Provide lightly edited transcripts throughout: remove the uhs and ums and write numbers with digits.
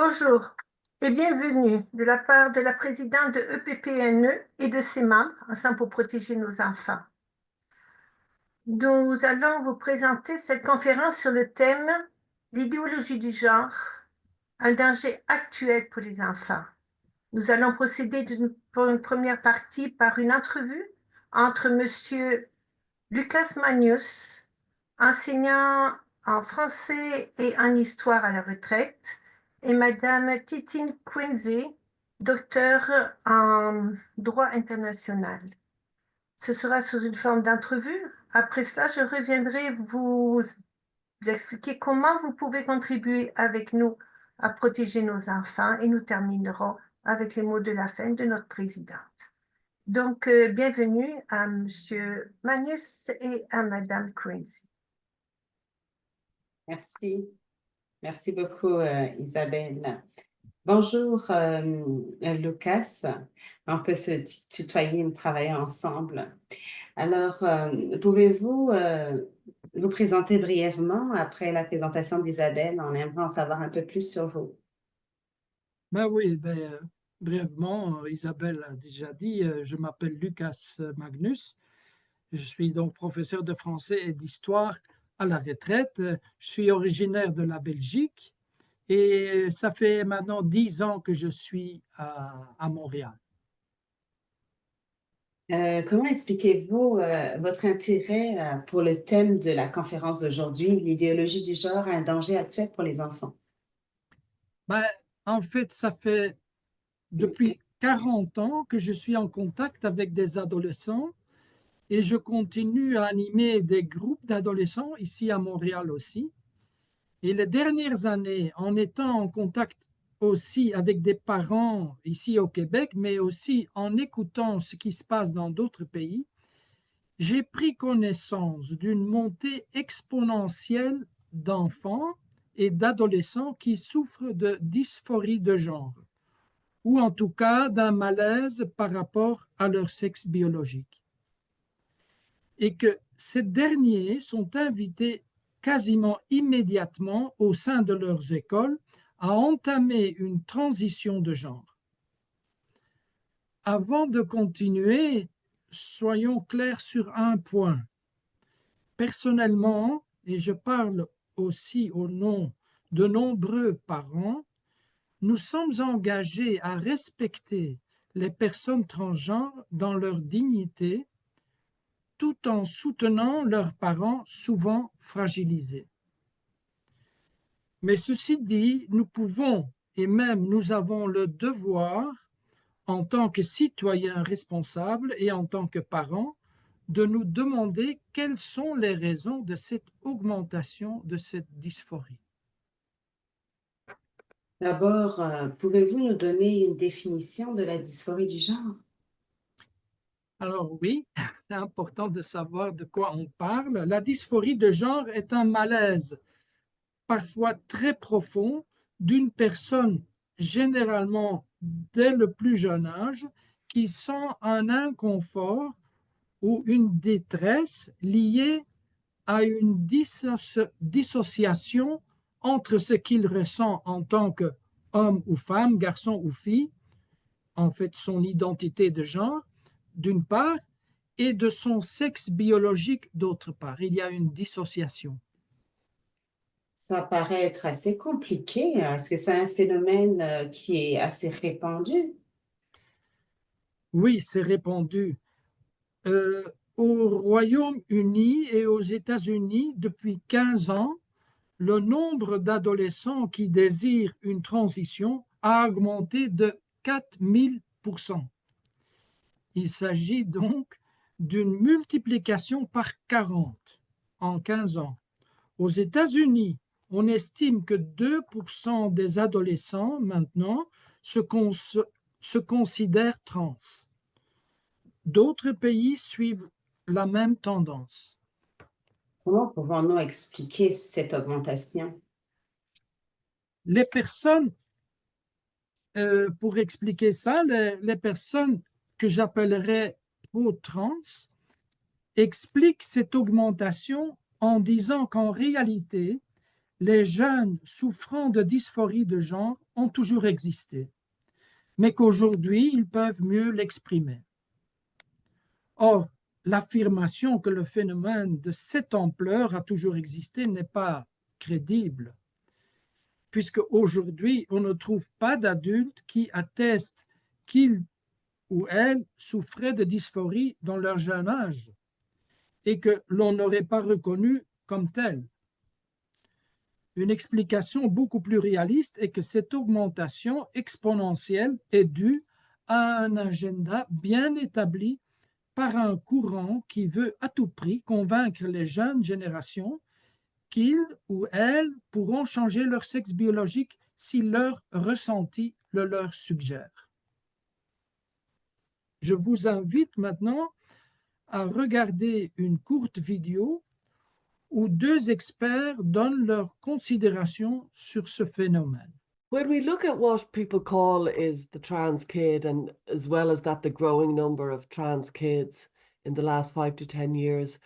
Bonjour et bienvenue de la part de la présidente de EPPNE et de ses membres, Ensemble pour protéger nos enfants. Nous allons vous présenter cette conférence sur le thème « L'idéologie du genre, un danger actuel pour les enfants ». Nous allons procéder pour une première partie par une entrevue entre M. Lucas Magnus, enseignant en français et en histoire à la retraite, et Madame Titine Quincy, docteur en droit international. Ce sera sous une forme d'entrevue. Après cela, je reviendrai vous expliquer comment vous pouvez contribuer avec nous à protéger nos enfants et nous terminerons avec les mots de la fin de notre présidente. Donc, bienvenue à Monsieur Magnus et à Madame Quincy. Merci. Merci beaucoup, Isabelle. Bonjour, Lucas. On peut se tutoyer, nous travaillons ensemble. Alors, pouvez-vous vous présenter brièvement après la présentation d'Isabelle? On aimerait en savoir un peu plus sur vous. Ben oui, brièvement, Isabelle a déjà dit, je m'appelle Lucas Magnus. Je suis donc professeur de français et d'histoire à la retraite. Je suis originaire de la Belgique et ça fait maintenant 10 ans que je suis à Montréal. Comment expliquez-vous votre intérêt pour le thème de la conférence d'aujourd'hui, l'idéologie du genre, un danger actuel pour les enfants? Ben, en fait, ça fait depuis 40 ans que je suis en contact avec des adolescents et je continue à animer des groupes d'adolescents ici à Montréal aussi. Et les dernières années, en étant en contact aussi avec des parents ici au Québec, mais aussi en écoutant ce qui se passe dans d'autres pays, j'ai pris connaissance d'une montée exponentielle d'enfants et d'adolescents qui souffrent de dysphorie de genre, ou en tout cas d'un malaise par rapport à leur sexe biologique. Et que ces derniers sont invités quasiment immédiatement au sein de leurs écoles à entamer une transition de genre. Avant de continuer, soyons clairs sur un point. Personnellement, et je parle aussi au nom de nombreux parents, nous sommes engagés à respecter les personnes transgenres dans leur dignité tout en soutenant leurs parents souvent fragilisés. Mais ceci dit, nous pouvons et même nous avons le devoir, en tant que citoyens responsables et en tant que parents, de nous demander quelles sont les raisons de cette augmentation de cette dysphorie. D'abord, pouvez-vous nous donner une définition de la dysphorie du genre? Alors oui, c'est important de savoir de quoi on parle. La dysphorie de genre est un malaise parfois très profond d'une personne, généralement dès le plus jeune âge, qui sent un inconfort ou une détresse liée à une dissociation entre ce qu'il ressent en tant qu'homme ou femme, garçon ou fille, en fait son identité de genre, d'une part, et de son sexe biologique d'autre part. Il y a une dissociation. Ça paraît être assez compliqué. Est-ce que c'est un phénomène qui est assez répandu? Oui, c'est répandu. Euh, Au Royaume-Uni et aux États-Unis, depuis 15 ans, le nombre d'adolescents qui désirent une transition a augmenté de 4000%. Il s'agit donc d'une multiplication par 40 en 15 ans. Aux États-Unis, on estime que 2% des adolescents maintenant se considèrent trans. D'autres pays suivent la même tendance. Comment pouvons-nous expliquer cette augmentation? Les personnes, pour expliquer ça, les personnes que j'appellerais pro-trans expliquent cette augmentation en disant qu'en réalité, les jeunes souffrant de dysphorie de genre ont toujours existé, mais qu'aujourd'hui, ils peuvent mieux l'exprimer. Or, l'affirmation que le phénomène de cette ampleur a toujours existé n'est pas crédible, puisque aujourd'hui, on ne trouve pas d'adultes qui attestent qu'ils ou elles souffraient de dysphorie dans leur jeune âge et que l'on n'aurait pas reconnu comme tel. Une explication beaucoup plus réaliste est que cette augmentation exponentielle est due à un agenda bien établi par un courant qui veut à tout prix convaincre les jeunes générations qu'ils ou elles pourront changer leur sexe biologique si leur ressenti le leur suggère. Je vous invite maintenant à regarder une courte vidéo où deux experts donnent leurs considérations sur ce phénomène. When we look at what people call is the trans kid, and as well as that, the growing number of trans kids in the last 5 to 10 years,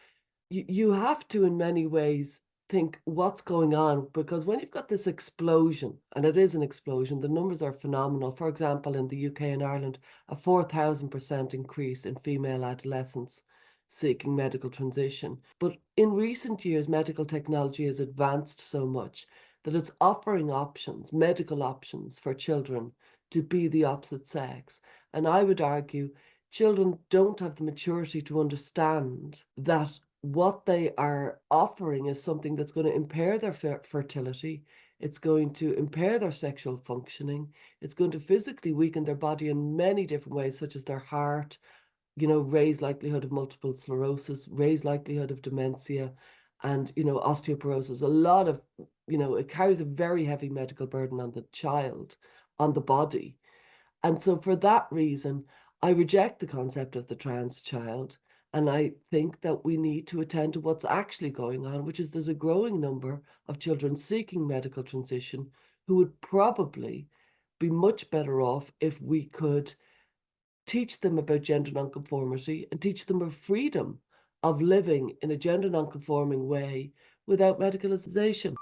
you have to, in many ways, think what's going on, because when you've got this explosion, and it is an explosion, the numbers are phenomenal. For example, in the UK and Ireland, a 4,000% increase in female adolescents seeking medical transition. But in recent years, medical technology has advanced so much that it's offering options, medical options for children to be the opposite sex. And I would argue children don't have the maturity to understand that what they are offering is something that's going to impair their fertility. It's going to impair their sexual functioning. It's going to physically weaken their body in many different ways, such as their heart, raised likelihood of multiple sclerosis, raised likelihood of dementia, and, osteoporosis. A lot of, it carries a very heavy medical burden on the child, on the body. And so for that reason, I reject the concept of the trans child. And I think that we need to attend to what's actually going on, which is there's a growing number of children seeking medical transition who would probably be much better off if we could teach them about gender nonconformity and teach them of freedom of living in a gender nonconforming way without medicalization.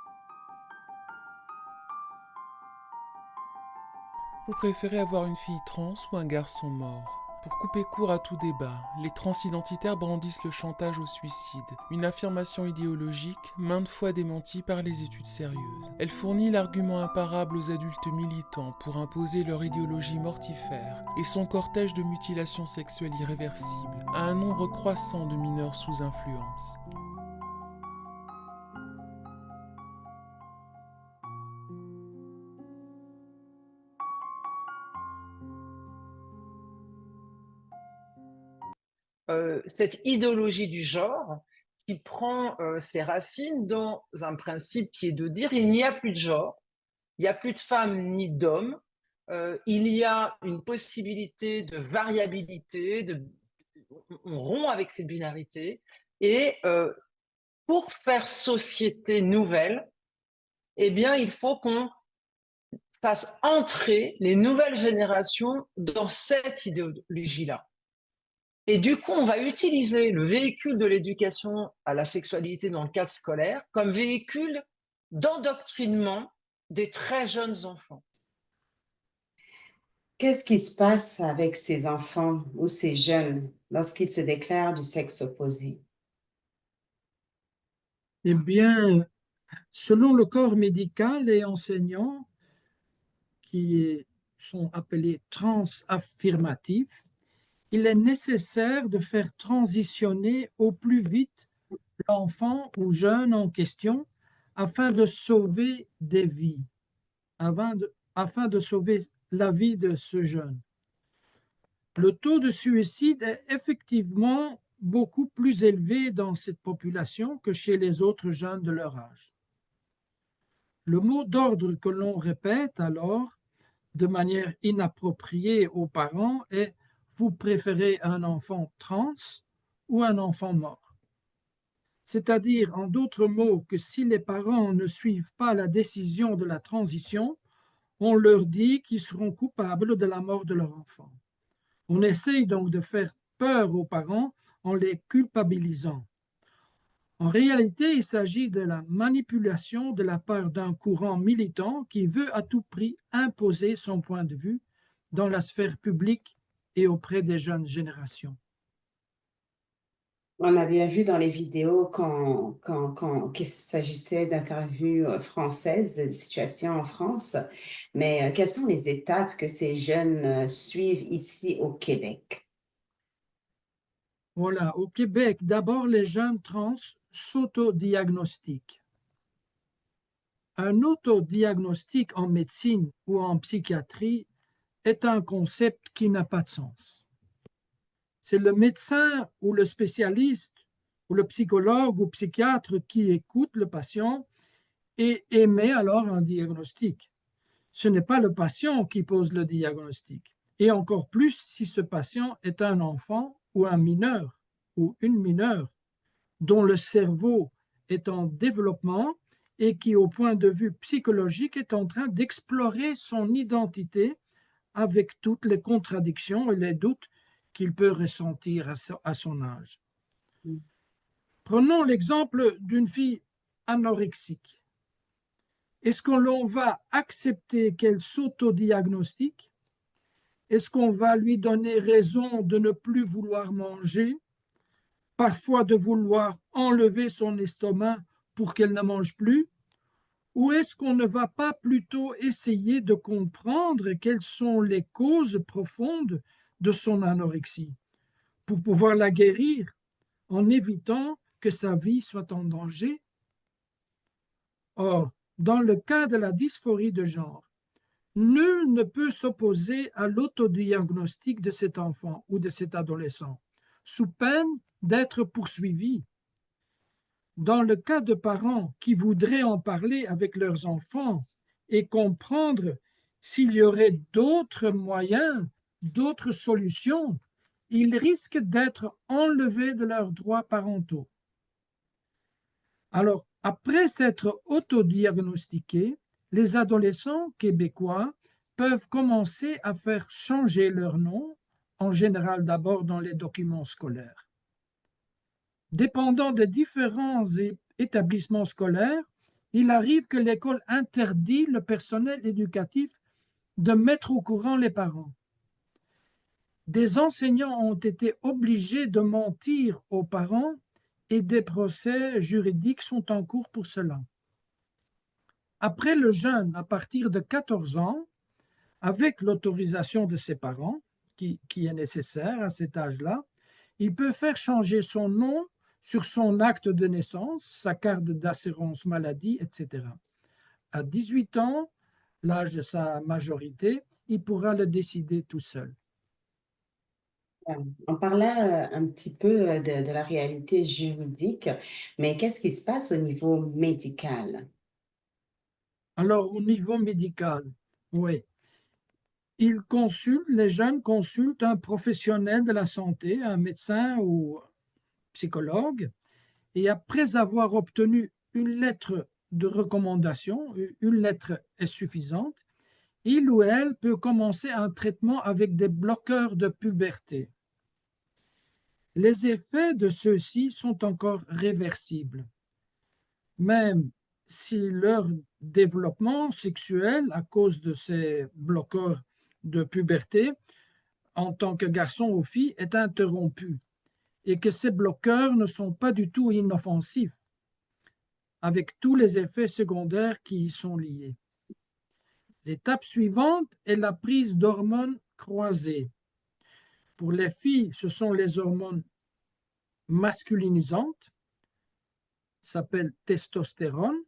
Vous préférez avoir une fille trans ou un garçon mort? Pour couper court à tout débat, les transidentitaires brandissent le chantage au suicide, une affirmation idéologique maintes fois démentie par les études sérieuses. Elle fournit l'argument imparable aux adultes militants pour imposer leur idéologie mortifère et son cortège de mutilations sexuelles irréversibles à un nombre croissant de mineurs sous influence. Cette idéologie du genre qui prend ses racines dans un principe qui est de dire il n'y a plus de genre, il n'y a plus de femmes ni d'hommes, il y a une possibilité de variabilité, on rompt avec cette binarité, et pour faire société nouvelle, eh bien, il faut qu'on fasse entrer les nouvelles générations dans cette idéologie-là. Et du coup, on va utiliser le véhicule de l'éducation à la sexualité dans le cadre scolaire comme véhicule d'endoctrinement des très jeunes enfants. Qu'est-ce qui se passe avec ces enfants ou ces jeunes lorsqu'ils se déclarent du sexe opposé? Eh bien, selon le corps médical et enseignants, qui sont appelés transaffirmatifs, il est nécessaire de faire transitionner au plus vite l'enfant ou jeune en question afin de sauver des vies, afin de sauver la vie de ce jeune. Le taux de suicide est effectivement beaucoup plus élevé dans cette population que chez les autres jeunes de leur âge. Le mot d'ordre que l'on répète alors de manière inappropriée aux parents est « vous préférez un enfant trans ou un enfant mort ?» C'est-à-dire, en d'autres mots, que si les parents ne suivent pas la décision de la transition, on leur dit qu'ils seront coupables de la mort de leur enfant. On essaye donc de faire peur aux parents en les culpabilisant. En réalité, il s'agit de la manipulation de la part d'un courant militant qui veut à tout prix imposer son point de vue dans la sphère publique et auprès des jeunes générations. On a bien vu dans les vidéos qu'il s'agissait d'interviews françaises, de situations en France, mais quelles sont les étapes que ces jeunes suivent ici au Québec? Voilà, au Québec, d'abord, les jeunes trans s'autodiagnostiquent. Un autodiagnostic en médecine ou en psychiatrie est un concept qui n'a pas de sens. C'est le médecin ou le spécialiste ou le psychologue ou psychiatre qui écoute le patient et émet alors un diagnostic. Ce n'est pas le patient qui pose le diagnostic, et encore plus si ce patient est un enfant ou un mineur ou une mineure dont le cerveau est en développement et qui, au point de vue psychologique, est en train d'explorer son identité avec toutes les contradictions et les doutes qu'il peut ressentir à son âge. Prenons l'exemple d'une fille anorexique. Est-ce que l'on va accepter qu'elle s'autodiagnostique? Est-ce qu'on va lui donner raison de ne plus vouloir manger, parfois de vouloir enlever son estomac pour qu'elle ne mange plus? Ou est-ce qu'on ne va pas plutôt essayer de comprendre quelles sont les causes profondes de son anorexie pour pouvoir la guérir en évitant que sa vie soit en danger? Or, dans le cas de la dysphorie de genre, nul ne peut s'opposer à l'autodiagnostic de cet enfant ou de cet adolescent, sous peine d'être poursuivi. Dans le cas de parents qui voudraient en parler avec leurs enfants et comprendre s'il y aurait d'autres moyens, d'autres solutions, ils risquent d'être enlevés de leurs droits parentaux. Alors, après s'être autodiagnostiqués, les adolescents québécois peuvent commencer à faire changer leur nom, en général d'abord dans les documents scolaires. Dépendant des différents établissements scolaires, il arrive que l'école interdit le personnel éducatif de mettre au courant les parents. Des enseignants ont été obligés de mentir aux parents et des procès juridiques sont en cours pour cela. Après le jeune, à partir de 14 ans, avec l'autorisation de ses parents, qui est nécessaire à cet âge-là, il peut faire changer son nom sur son acte de naissance, sa carte d'assurance maladie, etc. À 18 ans, l'âge de sa majorité, il pourra le décider tout seul. On parlait un petit peu de la réalité juridique, mais qu'est-ce qui se passe au niveau médical? Alors, au niveau médical, oui, les jeunes consultent un professionnel de la santé, un médecin ou psychologue, et après avoir obtenu une lettre de recommandation, une lettre est suffisante, il ou elle peut commencer un traitement avec des bloqueurs de puberté. Les effets de ceux-ci sont encore réversibles, même si leur développement sexuel, à cause de ces bloqueurs de puberté, en tant que garçon ou fille, est interrompu et que ces bloqueurs ne sont pas du tout inoffensifs, avec tous les effets secondaires qui y sont liés. L'étape suivante est la prise d'hormones croisées. Pour les filles, ce sont les hormones masculinisantes, s'appellent testostérone,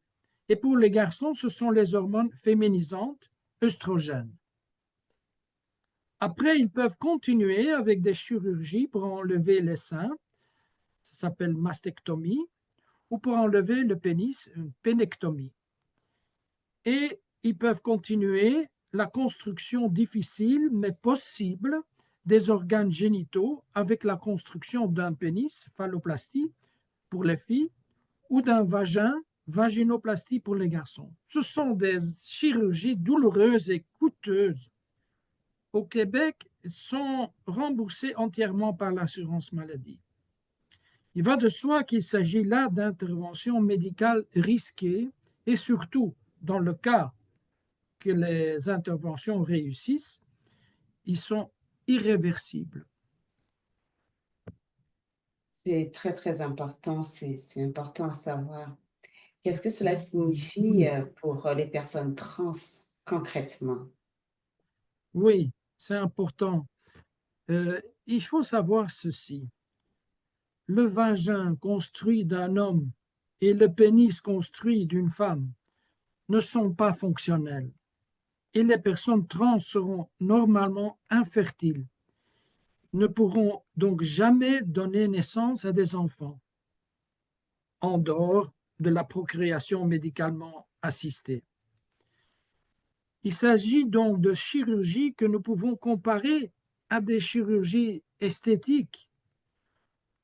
et pour les garçons, ce sont les hormones féminisantes, œstrogènes. Après, ils peuvent continuer avec des chirurgies pour enlever les seins, ça s'appelle mastectomie, ou pour enlever le pénis, une pénectomie. Et ils peuvent continuer la construction difficile mais possible des organes génitaux avec la construction d'un pénis, phalloplastie, pour les filles, ou d'un vagin, vaginoplastie pour les garçons. Ce sont des chirurgies douloureuses et coûteuses. Au Québec, sont remboursées entièrement par l'assurance maladie. Il va de soi qu'il s'agit là d'interventions médicales risquées et surtout, dans le cas que les interventions réussissent, ils sont irréversibles. C'est très, très important. C'est important à savoir. Qu'est-ce que cela signifie pour les personnes trans concrètement? Oui, c'est important. Il faut savoir ceci. Le vagin construit d'un homme et le pénis construit d'une femme ne sont pas fonctionnels et les personnes trans seront normalement infertiles, ne pourront donc jamais donner naissance à des enfants, en dehors de la procréation médicalement assistée. Il s'agit donc de chirurgies que nous pouvons comparer à des chirurgies esthétiques.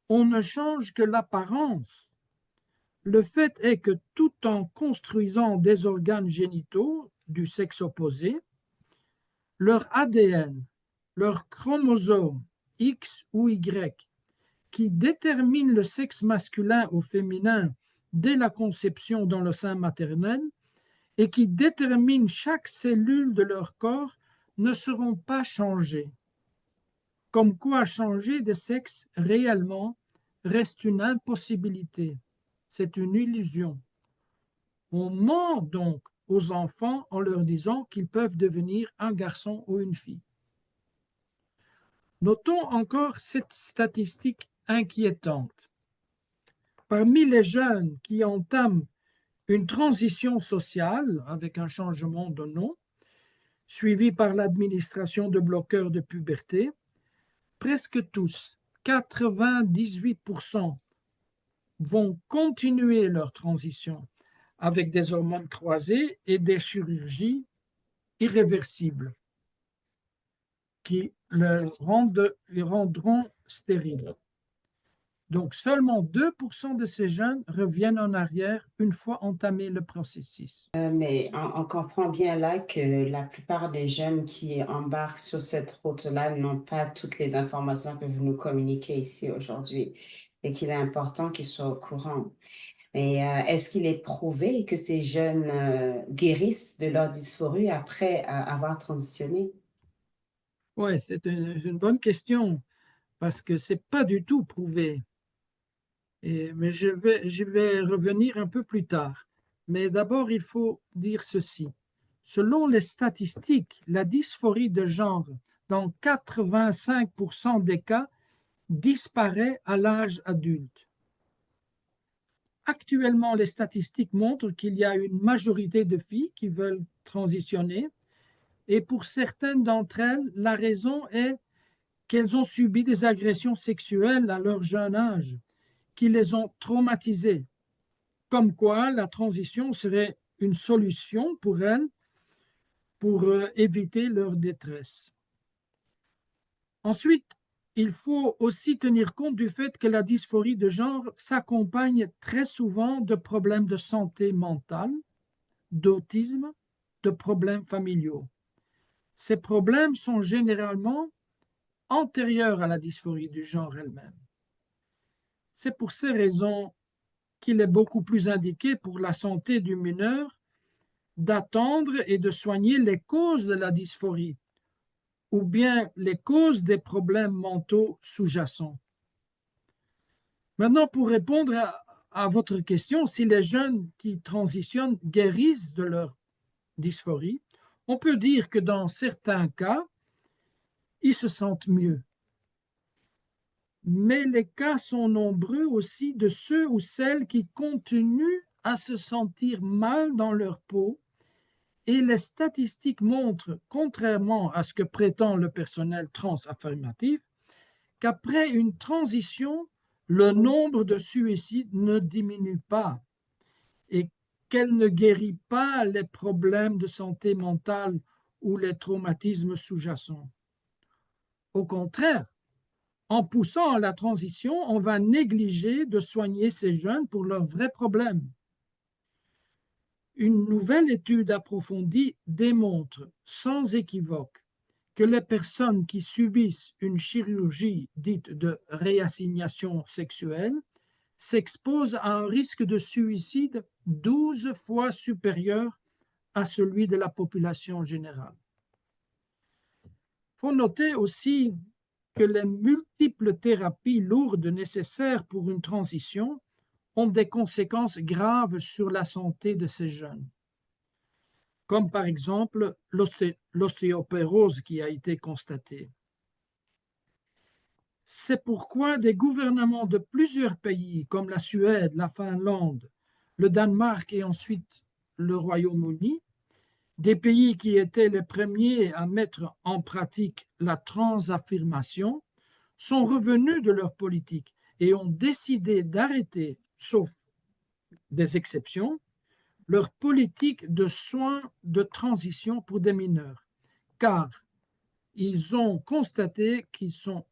On ne change que l'apparence. Le fait est que tout en construisant des organes génitaux du sexe opposé, leur ADN, leur chromosome X ou Y, qui détermine le sexe masculin ou féminin dès la conception dans le sein maternel et qui détermine chaque cellule de leur corps, ne seront pas changés. Comme quoi changer de sexe réellement reste une impossibilité. C'est une illusion. On ment donc aux enfants en leur disant qu'ils peuvent devenir un garçon ou une fille. Notons encore cette statistique inquiétante. Parmi les jeunes qui entament une transition sociale avec un changement de nom, suivi par l'administration de bloqueurs de puberté, presque tous, 98%, vont continuer leur transition avec des hormones croisées et des chirurgies irréversibles qui les rendront stériles. Donc seulement 2% de ces jeunes reviennent en arrière une fois entamé le processus. Mais on comprend bien là que la plupart des jeunes qui embarquent sur cette route-là n'ont pas toutes les informations que vous nous communiquez ici aujourd'hui et qu'il est important qu'ils soient au courant. Mais est-ce qu'il est prouvé que ces jeunes guérissent de leur dysphorie après avoir transitionné? Oui, c'est une bonne question parce que ce n'est pas du tout prouvé. Mais je vais revenir un peu plus tard. Mais d'abord, il faut dire ceci. Selon les statistiques, la dysphorie de genre, dans 85% des cas, disparaît à l'âge adulte. Actuellement, les statistiques montrent qu'il y a une majorité de filles qui veulent transitionner et pour certaines d'entre elles, la raison est qu'elles ont subi des agressions sexuelles à leur jeune âge qui les ont traumatisées, comme quoi la transition serait une solution pour elles pour éviter leur détresse. Ensuite, il faut aussi tenir compte du fait que la dysphorie de genre s'accompagne très souvent de problèmes de santé mentale, d'autisme, de problèmes familiaux. Ces problèmes sont généralement antérieurs à la dysphorie du genre elle-même. C'est pour ces raisons qu'il est beaucoup plus indiqué pour la santé du mineur d'attendre et de soigner les causes de la dysphorie ou bien les causes des problèmes mentaux sous-jacents. Maintenant, pour répondre à votre question, si les jeunes qui transitionnent guérissent de leur dysphorie, on peut dire que dans certains cas, ils se sentent mieux. Mais les cas sont nombreux aussi de ceux ou celles qui continuent à se sentir mal dans leur peau et les statistiques montrent, contrairement à ce que prétend le personnel transaffirmatif, qu'après une transition, le nombre de suicides ne diminue pas et qu'elle ne guérit pas les problèmes de santé mentale ou les traumatismes sous-jacents. Au contraire, en poussant à la transition, on va négliger de soigner ces jeunes pour leurs vrais problèmes. Une nouvelle étude approfondie démontre sans équivoque que les personnes qui subissent une chirurgie dite de réassignation sexuelle s'exposent à un risque de suicide 12 fois supérieur à celui de la population générale. Il faut noter aussi que les multiples thérapies lourdes nécessaires pour une transition ont des conséquences graves sur la santé de ces jeunes, comme par exemple l'ostéoporose qui a été constatée. C'est pourquoi des gouvernements de plusieurs pays, comme la Suède, la Finlande, le Danemark et ensuite le Royaume-Uni, des pays qui étaient les premiers à mettre en pratique la transaffirmation, sont revenus de leur politique et ont décidé d'arrêter, sauf des exceptions, leur politique de soins de transition pour des mineurs, car ils ont constaté qu'ils sont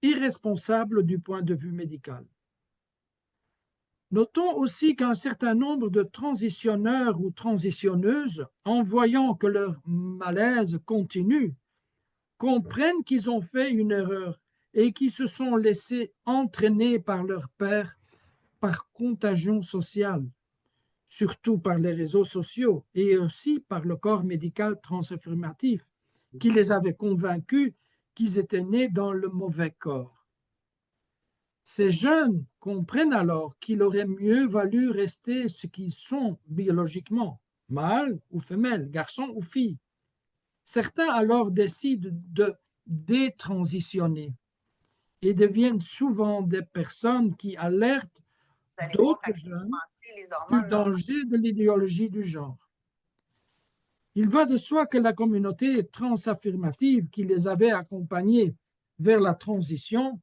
irresponsables du point de vue médical. Notons aussi qu'un certain nombre de transitionneurs ou transitionneuses, en voyant que leur malaise continue, comprennent qu'ils ont fait une erreur et qui se sont laissés entraîner par leur père par contagion sociale, surtout par les réseaux sociaux et aussi par le corps médical transaffirmatif, qui les avait convaincus qu'ils étaient nés dans le mauvais corps. Ces jeunes comprennent alors qu'il aurait mieux valu rester ce qu'ils sont biologiquement, mâle ou femelle, garçon ou fille. Certains alors décident de détransitionner et deviennent souvent des personnes qui alertent d'autres jeunes du danger de l'idéologie du genre. Il va de soi que la communauté transaffirmative qui les avait accompagnés vers la transition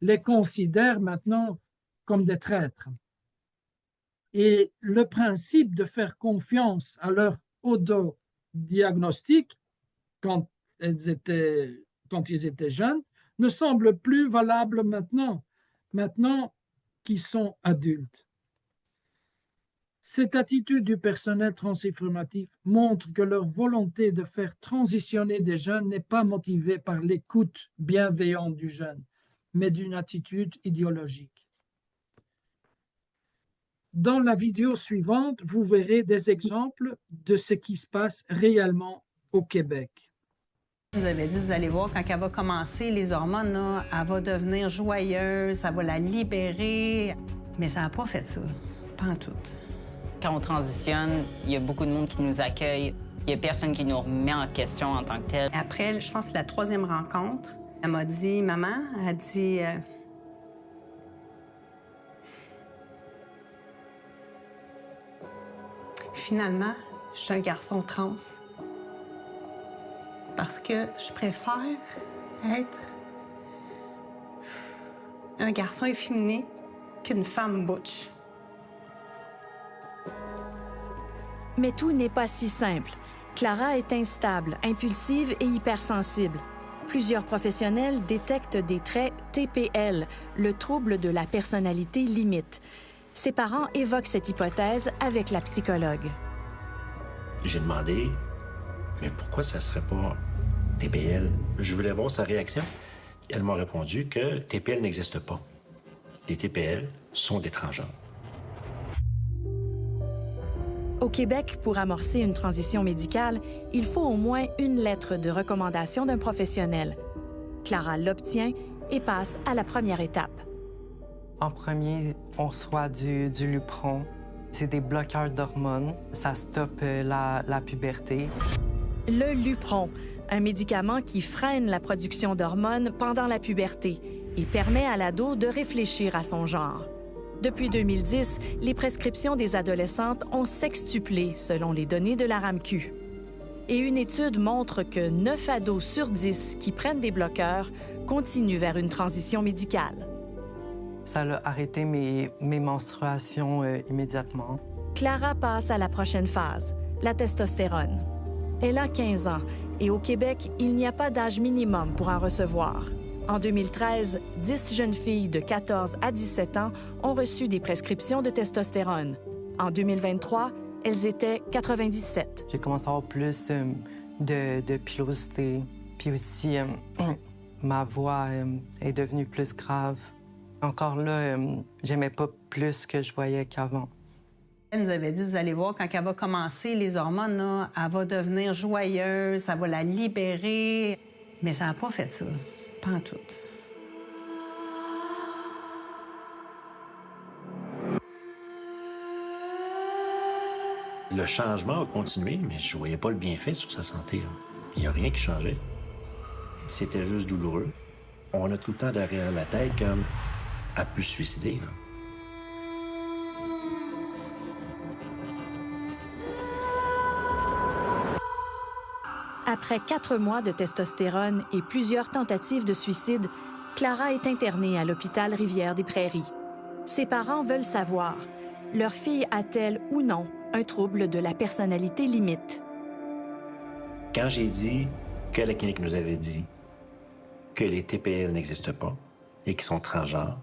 les considère maintenant comme des traîtres. Et le principe de faire confiance à leur autodiagnostic quand ils étaient jeunes ne semble plus valable maintenant qu'ils sont adultes. Cette attitude du personnel transaffirmatif montre que leur volonté de faire transitionner des jeunes n'est pas motivée par l'écoute bienveillante du jeune, mais d'une attitude idéologique. Dans la vidéo suivante, vous verrez des exemples de ce qui se passe réellement au Québec. Vous avez dit, vous allez voir, quand elle va commencer, les hormones, là, elle va devenir joyeuse, ça va la libérer. Mais ça n'a pas fait ça, pas en tout. Quand on transitionne, il y a beaucoup de monde qui nous accueille. Il n'y a personne qui nous remet en question en tant que tel. Après, je pense que c'est la 3e rencontre. Elle m'a dit, maman, elle dit... Finalement, je suis un garçon trans. Parce que je préfère être un garçon efféminé qu'une femme butch. Mais tout n'est pas si simple. Clara est instable, impulsive et hypersensible. Plusieurs professionnels détectent des traits TPL, le trouble de la personnalité limite. Ses parents évoquent cette hypothèse avec la psychologue. J'ai demandé, mais pourquoi ça serait pas TPL? Je voulais voir sa réaction. Elle m'a répondu que TPL n'existe pas. Les TPL sont des transgenres. Au Québec, pour amorcer une transition médicale, il faut au moins une lettre de recommandation d'un professionnel. Clara l'obtient et passe à la première étape. En premier, on reçoit du Lupron. C'est des bloqueurs d'hormones. Ça stoppe la puberté. Le Lupron, un médicament qui freine la production d'hormones pendant la puberté et permet à l'ado de réfléchir à son genre. Depuis 2010, les prescriptions des adolescentes ont sextuplé selon les données de la RAMQ. Et une étude montre que 9 ados sur 10 qui prennent des bloqueurs continuent vers une transition médicale. Ça a arrêté mes menstruations immédiatement. Clara passe à la prochaine phase, la testostérone. Elle a 15 ans et au Québec, il n'y a pas d'âge minimum pour en recevoir. En 2013, 10 jeunes filles de 14 à 17 ans ont reçu des prescriptions de testostérone. En 2023, elles étaient 97. J'ai commencé à avoir plus de pilosité, puis aussi ma voix est devenue plus grave. Encore là, j'aimais pas plus ce que je voyais qu'avant. Elle nous avait dit, vous allez voir, quand elle va commencer les hormones, là, elle va devenir joyeuse, ça va la libérer. Mais ça n'a pas fait ça, pas en tout. Le changement a continué, mais je voyais pas le bienfait sur sa santé. Là. Il n'y a rien qui changeait. C'était juste douloureux. On a tout le temps derrière la tête comme elle peut se suicider. Là. Après 4 mois de testostérone et plusieurs tentatives de suicide, Clara est internée à l'hôpital Rivière-des-Prairies. Ses parents veulent savoir, leur fille a-t-elle ou non un trouble de la personnalité limite? Quand j'ai dit que la clinique nous avait dit que les TPL n'existent pas et qu'ils sont transgenres,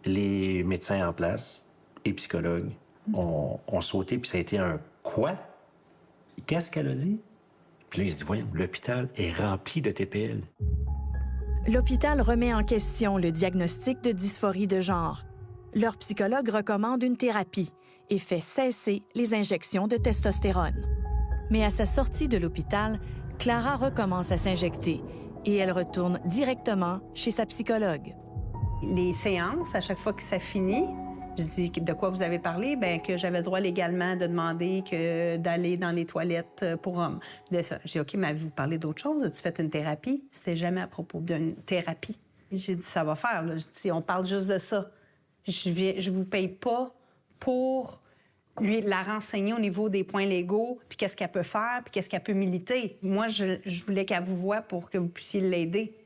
les médecins en place et psychologues ont sauté, puis ça a été un « quoi? Qu'est-ce qu'elle a dit? » Puis là, ils se disent « Voyons, l'hôpital est rempli de TPL. » L'hôpital remet en question le diagnostic de dysphorie de genre. Leur psychologue recommande une thérapie et fait cesser les injections de testostérone. Mais à sa sortie de l'hôpital, Clara recommence à s'injecter et elle retourne directement chez sa psychologue. Les séances, à chaque fois que ça finit, je dis de quoi vous avez parlé, bien que j'avais le droit légalement de demander d'aller dans les toilettes pour hommes. De ça. J'ai dit, OK, mais avez-vous parlé d'autre chose? As-tu fait une thérapie? C'était jamais à propos d'une thérapie. J'ai dit, ça va faire. Là. J'ai dit, on parle juste de ça. Je vous paye pas pour lui la renseigner au niveau des points légaux, puis qu'est-ce qu'elle peut faire, puis qu'est-ce qu'elle peut militer. Moi, je voulais qu'elle vous voie pour que vous puissiez l'aider.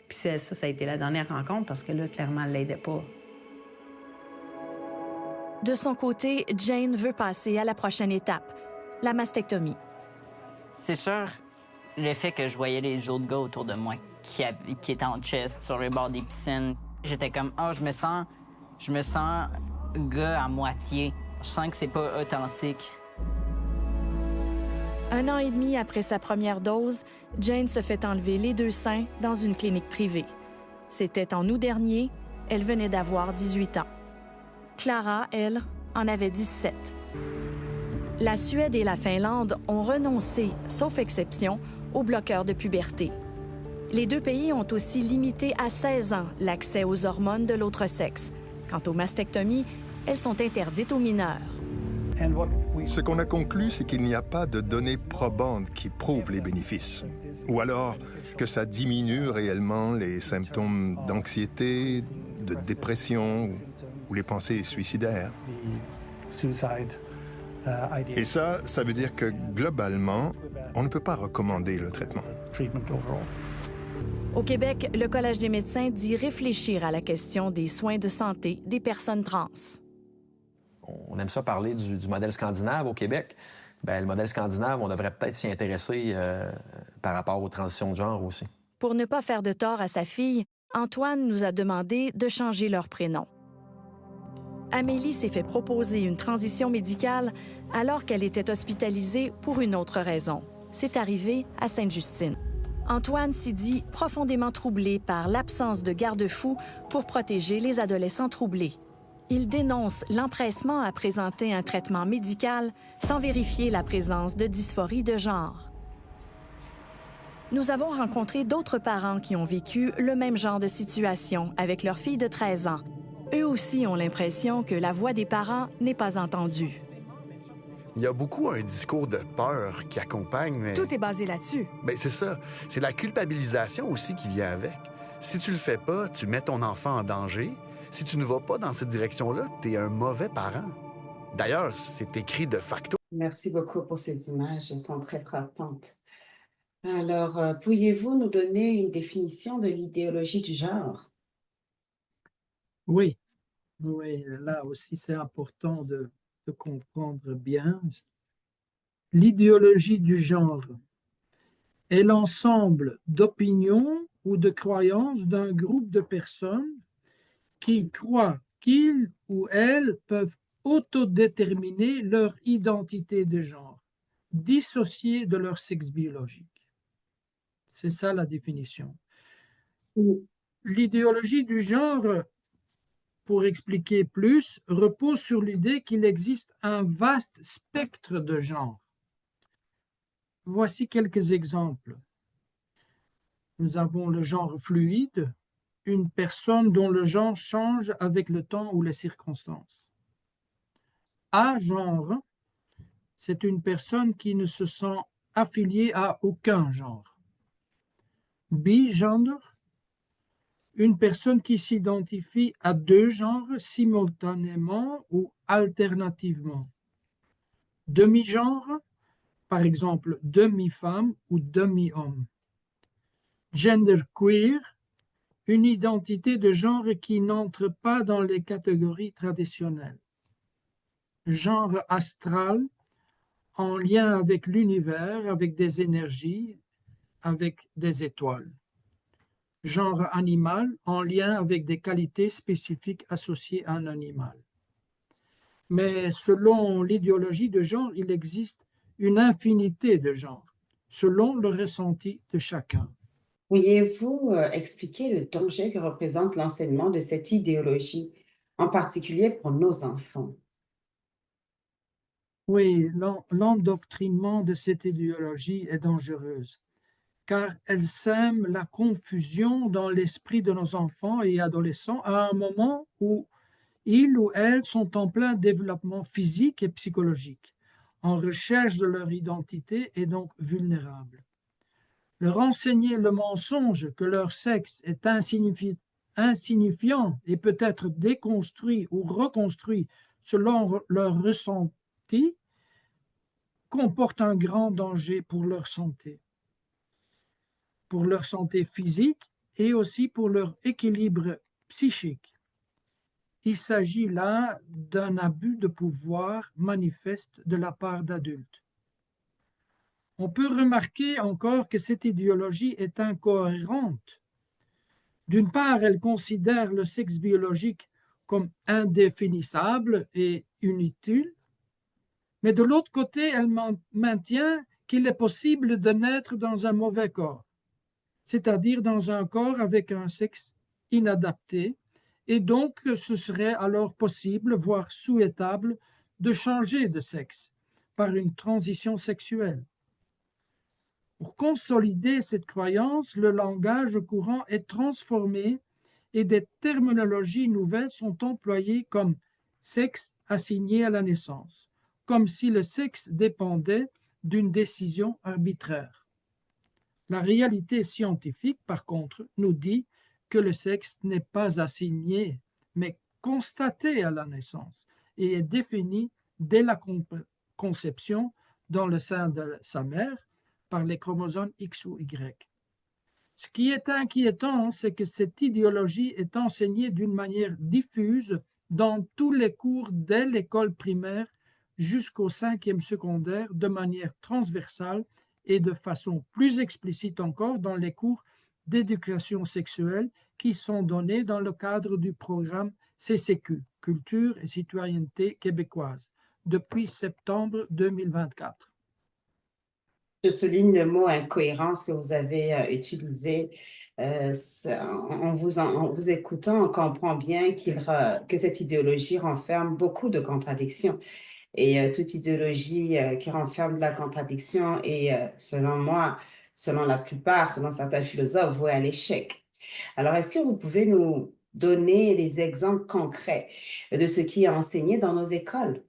Puis ça a été la dernière rencontre parce que là, clairement, elle l'aidait pas. De son côté, Jane veut passer à la prochaine étape, la mastectomie. C'est sûr, le fait que je voyais les autres gars autour de moi qui étaient en chest sur le bord des piscines, j'étais comme, je me sens gars à moitié. Je sens que c'est pas authentique. 1 an et demi après sa première dose, Jane se fait enlever les 2 seins dans une clinique privée. C'était en août dernier, elle venait d'avoir 18 ans. Clara, elle, en avait 17. La Suède et la Finlande ont renoncé, sauf exception, aux bloqueurs de puberté. Les 2 pays ont aussi limité à 16 ans l'accès aux hormones de l'autre sexe. Quant aux mastectomies, elles sont interdites aux mineurs. Ce qu'on a conclu, c'est qu'il n'y a pas de données probantes qui prouvent les bénéfices. Ou alors que ça diminue réellement les symptômes d'anxiété, de dépression ou les pensées suicidaires. Et ça veut dire que globalement, on ne peut pas recommander le traitement. Au Québec, le Collège des médecins dit réfléchir à la question des soins de santé des personnes trans. On aime ça parler du modèle scandinave au Québec. Bien, le modèle scandinave, on devrait peut-être s'y intéresser par rapport aux transitions de genre aussi. Pour ne pas faire de tort à sa fille, Antoine nous a demandé de changer leur prénom. Amélie s'est fait proposer une transition médicale alors qu'elle était hospitalisée pour une autre raison. C'est arrivé à Sainte-Justine. Antoine s'y dit profondément troublé par l'absence de garde-fous pour protéger les adolescents troublés. Il dénonce l'empressement à présenter un traitement médical sans vérifier la présence de dysphorie de genre. Nous avons rencontré d'autres parents qui ont vécu le même genre de situation avec leur fille de 13 ans. Eux aussi ont l'impression que la voix des parents n'est pas entendue. Il y a beaucoup un discours de peur qui accompagne. Mais... Tout est basé là-dessus. Bien, c'est ça. C'est la culpabilisation aussi qui vient avec. Si tu le fais pas, tu mets ton enfant en danger. Si tu ne vas pas dans cette direction-là, tu es un mauvais parent. D'ailleurs, c'est écrit de facto. Merci beaucoup pour ces images, elles sont très frappantes. Alors, pourriez-vous nous donner une définition de l'idéologie du genre? Oui, là aussi c'est important de comprendre bien. L'idéologie du genre est l'ensemble d'opinions ou de croyances d'un groupe de personnes qui croient qu'ils ou elles peuvent autodéterminer leur identité de genre, dissociée de leur sexe biologique. C'est ça la définition. l'idéologie du genre, pour expliquer plus, repose sur l'idée qu'il existe un vaste spectre de genres. Voici quelques exemples. Nous avons le genre fluide, une personne dont le genre change avec le temps ou les circonstances. A-genre, c'est une personne qui ne se sent affiliée à aucun genre. Bigendre, une personne qui s'identifie à deux genres simultanément ou alternativement. Demi-genre, par exemple demi-femme ou demi-homme. Genderqueer, une identité de genre qui n'entre pas dans les catégories traditionnelles. Genre astral, en lien avec l'univers, avec des énergies, avec des étoiles. Genre animal, en lien avec des qualités spécifiques associées à un animal. Mais selon l'idéologie de genre, il existe une infinité de genres, selon le ressenti de chacun. Pourriez-vous expliquer le danger que représente l'enseignement de cette idéologie, en particulier pour nos enfants? Oui, l'endoctrinement de cette idéologie est dangereuse, car elle sème la confusion dans l'esprit de nos enfants et adolescents à un moment où ils ou elles sont en plein développement physique et psychologique, en recherche de leur identité et donc vulnérables. Leur enseigner le mensonge que leur sexe est insignifiant et peut être déconstruit ou reconstruit selon leur ressenti comporte un grand danger pour leur santé physique et aussi pour leur équilibre psychique. Il s'agit là d'un abus de pouvoir manifeste de la part d'adultes. On peut remarquer encore que cette idéologie est incohérente. D'une part, elle considère le sexe biologique comme indéfinissable et inutile, mais de l'autre côté, elle maintient qu'il est possible de naître dans un mauvais corps, c'est-à-dire dans un corps avec un sexe inadapté, et donc ce serait alors possible, voire souhaitable, de changer de sexe par une transition sexuelle. Pour consolider cette croyance, le langage courant est transformé et des terminologies nouvelles sont employées comme sexe assigné à la naissance, comme si le sexe dépendait d'une décision arbitraire. La réalité scientifique, par contre, nous dit que le sexe n'est pas assigné, mais constaté à la naissance et est défini dès la conception dans le sein de sa mère par les chromosomes X ou Y. Ce qui est inquiétant, c'est que cette idéologie est enseignée d'une manière diffuse dans tous les cours dès l'école primaire jusqu'au 5e secondaire de manière transversale et de façon plus explicite encore dans les cours d'éducation sexuelle qui sont donnés dans le cadre du programme CCQ, Culture et Citoyenneté québécoise, depuis septembre 2024. Je souligne le mot incohérence que vous avez utilisé. En vous écoutant, on comprend bien que cette idéologie renferme beaucoup de contradictions. Et toute idéologie qui renferme de la contradiction est, selon moi, selon la plupart, selon certains philosophes, vouée à l'échec. Alors, est-ce que vous pouvez nous donner des exemples concrets de ce qui est enseigné dans nos écoles?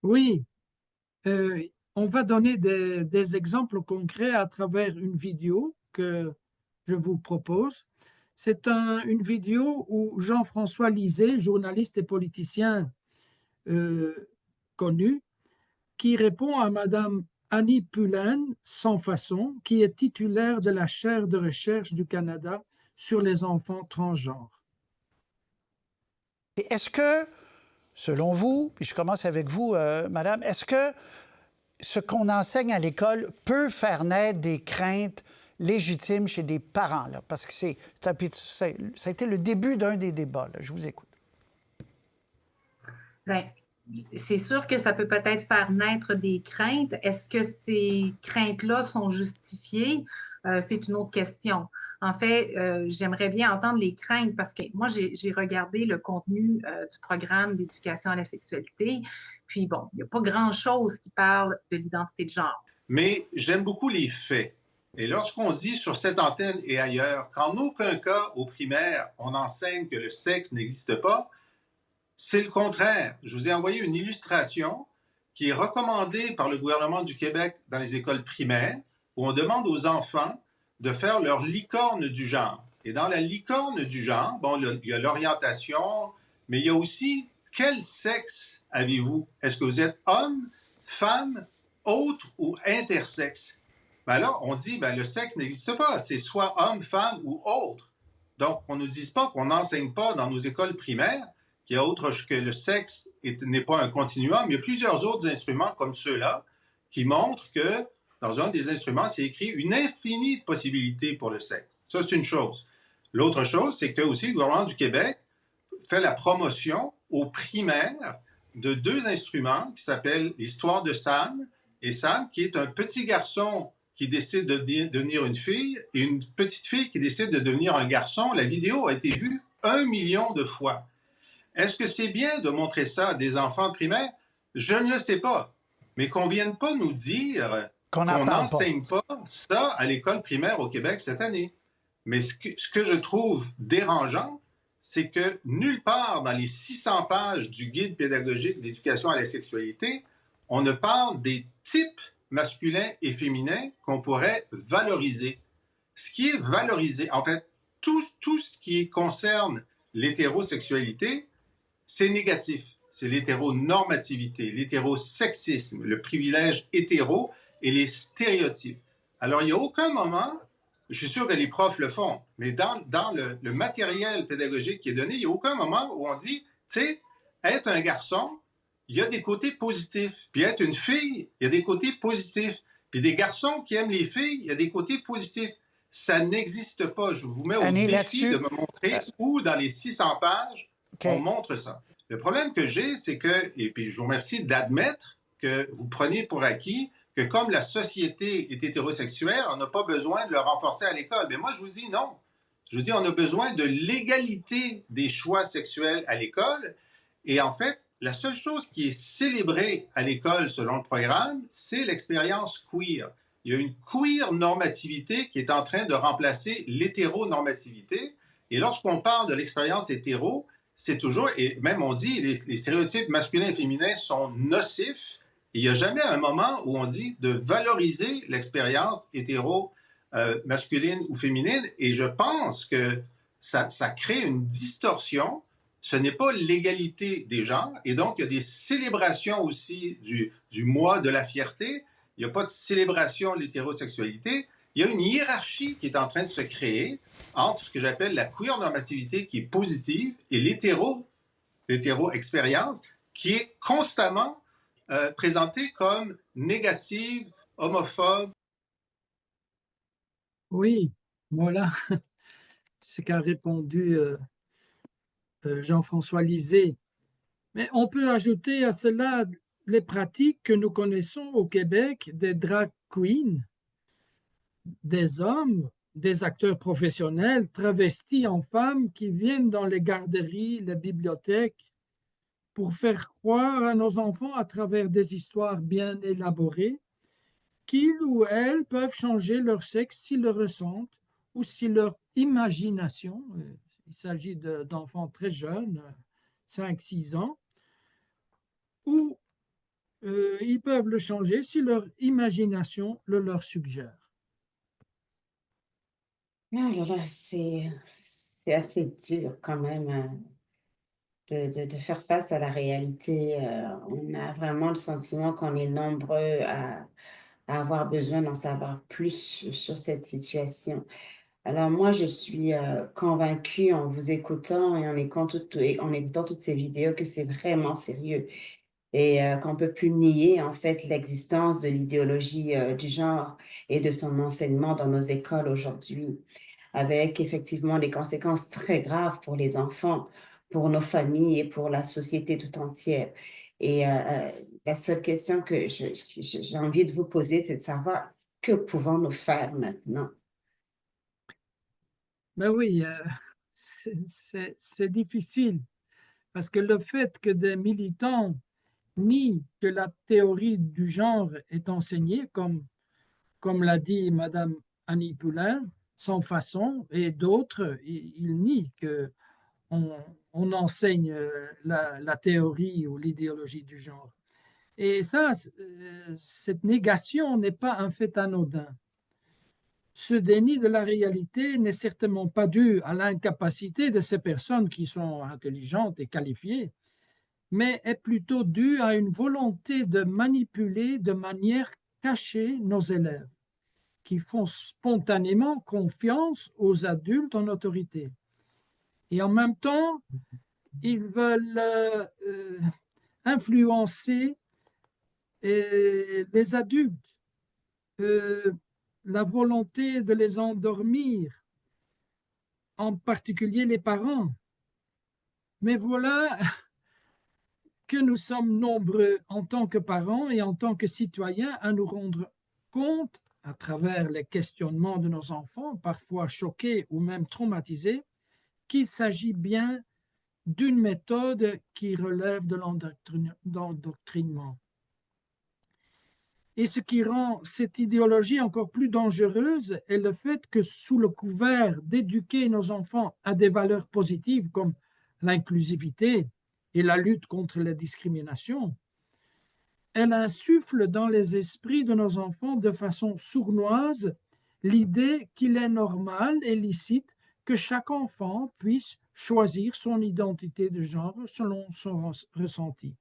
Oui, on va donner des exemples concrets à travers une vidéo que je vous propose. C'est une vidéo où Jean-François Lisée, journaliste et politicien connu, qui répond à Madame Annie Pullen, sans façon, qui est titulaire de la chaire de recherche du Canada sur les enfants transgenres. Est-ce que, selon vous, puis je commence avec vous, Madame, est-ce que ce qu'on enseigne à l'école peut faire naître des craintes légitimes chez des parents? Là? Parce que ça a été le début d'un des débats. Là. Je vous écoute. Bien, c'est sûr que ça peut peut-être faire naître des craintes. Est-ce que ces craintes-là sont justifiées? c'est une autre question. En fait, j'aimerais bien entendre les craintes parce que moi, j'ai regardé le contenu du programme d'éducation à la sexualité. Puis bon, il n'y a pas grand-chose qui parle de l'identité de genre. Mais j'aime beaucoup les faits. Et lorsqu'on dit sur cette antenne et ailleurs qu'en aucun cas au primaire, on enseigne que le sexe n'existe pas, c'est le contraire. Je vous ai envoyé une illustration qui est recommandée par le gouvernement du Québec dans les écoles primaires, où on demande aux enfants de faire leur licorne du genre. Et dans la licorne du genre, bon, il y a l'orientation, mais il y a aussi quel sexe avez-vous? Est-ce que vous êtes homme, femme, autre ou intersexe? Ben là, on dit, ben, le sexe n'existe pas. C'est soit homme, femme ou autre. Donc, on ne nous dit pas qu'on n'enseigne pas dans nos écoles primaires qu'il y a autre que le sexe n'est pas un continuum. Il y a plusieurs autres instruments comme ceux-là qui montrent que dans un des instruments, c'est écrit une infinie de possibilités pour le sexe. Ça, c'est une chose. L'autre chose, c'est que aussi le gouvernement du Québec fait la promotion aux primaires de deux instruments qui s'appellent l'histoire de Sam et Sam, qui est un petit garçon qui décide de devenir une fille et une petite fille qui décide de devenir un garçon. La vidéo a été vue 1 million de fois. Est-ce que c'est bien de montrer ça à des enfants primaires? Je ne le sais pas. Mais qu'on ne vienne pas nous dire qu'on n'enseigne pas ça à l'école primaire au Québec cette année. Mais ce que je trouve dérangeant, c'est que nulle part dans les 600 pages du guide pédagogique d'éducation à la sexualité, on ne parle des types masculins et féminins qu'on pourrait valoriser. Ce qui est valorisé, en fait, tout ce qui concerne l'hétérosexualité, c'est négatif. C'est l'hétéronormativité, l'hétérosexisme, le privilège hétéro et les stéréotypes. Alors, il n'y a aucun moment, je suis sûr que les profs le font, mais dans le matériel pédagogique qui est donné, il n'y a aucun moment où on dit, tu sais, être un garçon, il y a des côtés positifs. Puis être une fille, il y a des côtés positifs. Puis des garçons qui aiment les filles, il y a des côtés positifs. Ça n'existe pas. Je vous mets au défi de me montrer où dans les 600 pages, on montre ça. Le problème que j'ai, c'est que, et puis je vous remercie d'admettre que vous preniez pour acquis que comme la société est hétérosexuelle, on n'a pas besoin de le renforcer à l'école. Mais moi, je vous dis non. Je vous dis, on a besoin de l'égalité des choix sexuels à l'école. Et en fait, la seule chose qui est célébrée à l'école selon le programme, c'est l'expérience queer. Il y a une queer normativité qui est en train de remplacer l'hétéronormativité. Et lorsqu'on parle de l'expérience hétéro, c'est toujours, et même on dit, les stéréotypes masculins et féminins sont nocifs. Il n'y a jamais un moment où on dit de valoriser l'expérience hétéro masculine ou féminine. Et je pense que ça crée une distorsion. Ce n'est pas l'égalité des genres. Et donc, il y a des célébrations aussi du mois de la fierté. Il n'y a pas de célébration de l'hétérosexualité. Il y a une hiérarchie qui est en train de se créer entre ce que j'appelle la queer normativité qui est positive et l'hétéro-expérience qui est constamment présentée comme négative, homophobe. Oui, voilà. C'est qu'a répondu Jean-François Lisée. Mais on peut ajouter à cela les pratiques que nous connaissons au Québec des drag queens, des hommes, des acteurs professionnels travestis en femmes qui viennent dans les garderies, les bibliothèques, pour faire croire à nos enfants à travers des histoires bien élaborées qu'ils ou elles peuvent changer leur sexe s'ils le ressentent ou si leur imagination, il s'agit d'enfants très jeunes, 5-6 ans, ou ils peuvent le changer si leur imagination le leur suggère. C'est assez dur quand même de faire face à la réalité. On a vraiment le sentiment qu'on est nombreux à avoir besoin d'en savoir plus sur cette situation. Alors moi, je suis convaincue en vous écoutant et en écoutant toutes ces vidéos que c'est vraiment sérieux et qu'on ne peut plus nier en fait l'existence de l'idéologie du genre et de son enseignement dans nos écoles aujourd'hui, avec effectivement des conséquences très graves pour les enfants, pour nos familles et pour la société tout entière. Et la seule question que j'ai envie de vous poser, c'est de savoir que pouvons-nous faire maintenant? Ben oui, c'est difficile parce que le fait que des militants nient que la théorie du genre est enseignée, comme l'a dit Madame Annie Poulain, sans façon, et d'autres, ils nient qu'on enseigne la théorie ou l'idéologie du genre. Et ça, cette négation n'est pas un fait anodin. Ce déni de la réalité n'est certainement pas dû à l'incapacité de ces personnes qui sont intelligentes et qualifiées, mais est plutôt dû à une volonté de manipuler de manière cachée nos élèves, qui font spontanément confiance aux adultes en autorité. Et en même temps, ils veulent influencer les adultes, la volonté de les endormir, en particulier les parents. Mais voilà que nous sommes nombreux en tant que parents et en tant que citoyens à nous rendre compte, à travers les questionnements de nos enfants, parfois choqués ou même traumatisés, qu'il s'agit bien d'une méthode qui relève de l'endoctrinement. Et ce qui rend cette idéologie encore plus dangereuse est le fait que sous le couvert d'éduquer nos enfants à des valeurs positives comme l'inclusivité et la lutte contre les discriminations, elle insuffle dans les esprits de nos enfants de façon sournoise l'idée qu'il est normal et licite que chaque enfant puisse choisir son identité de genre selon son ressenti,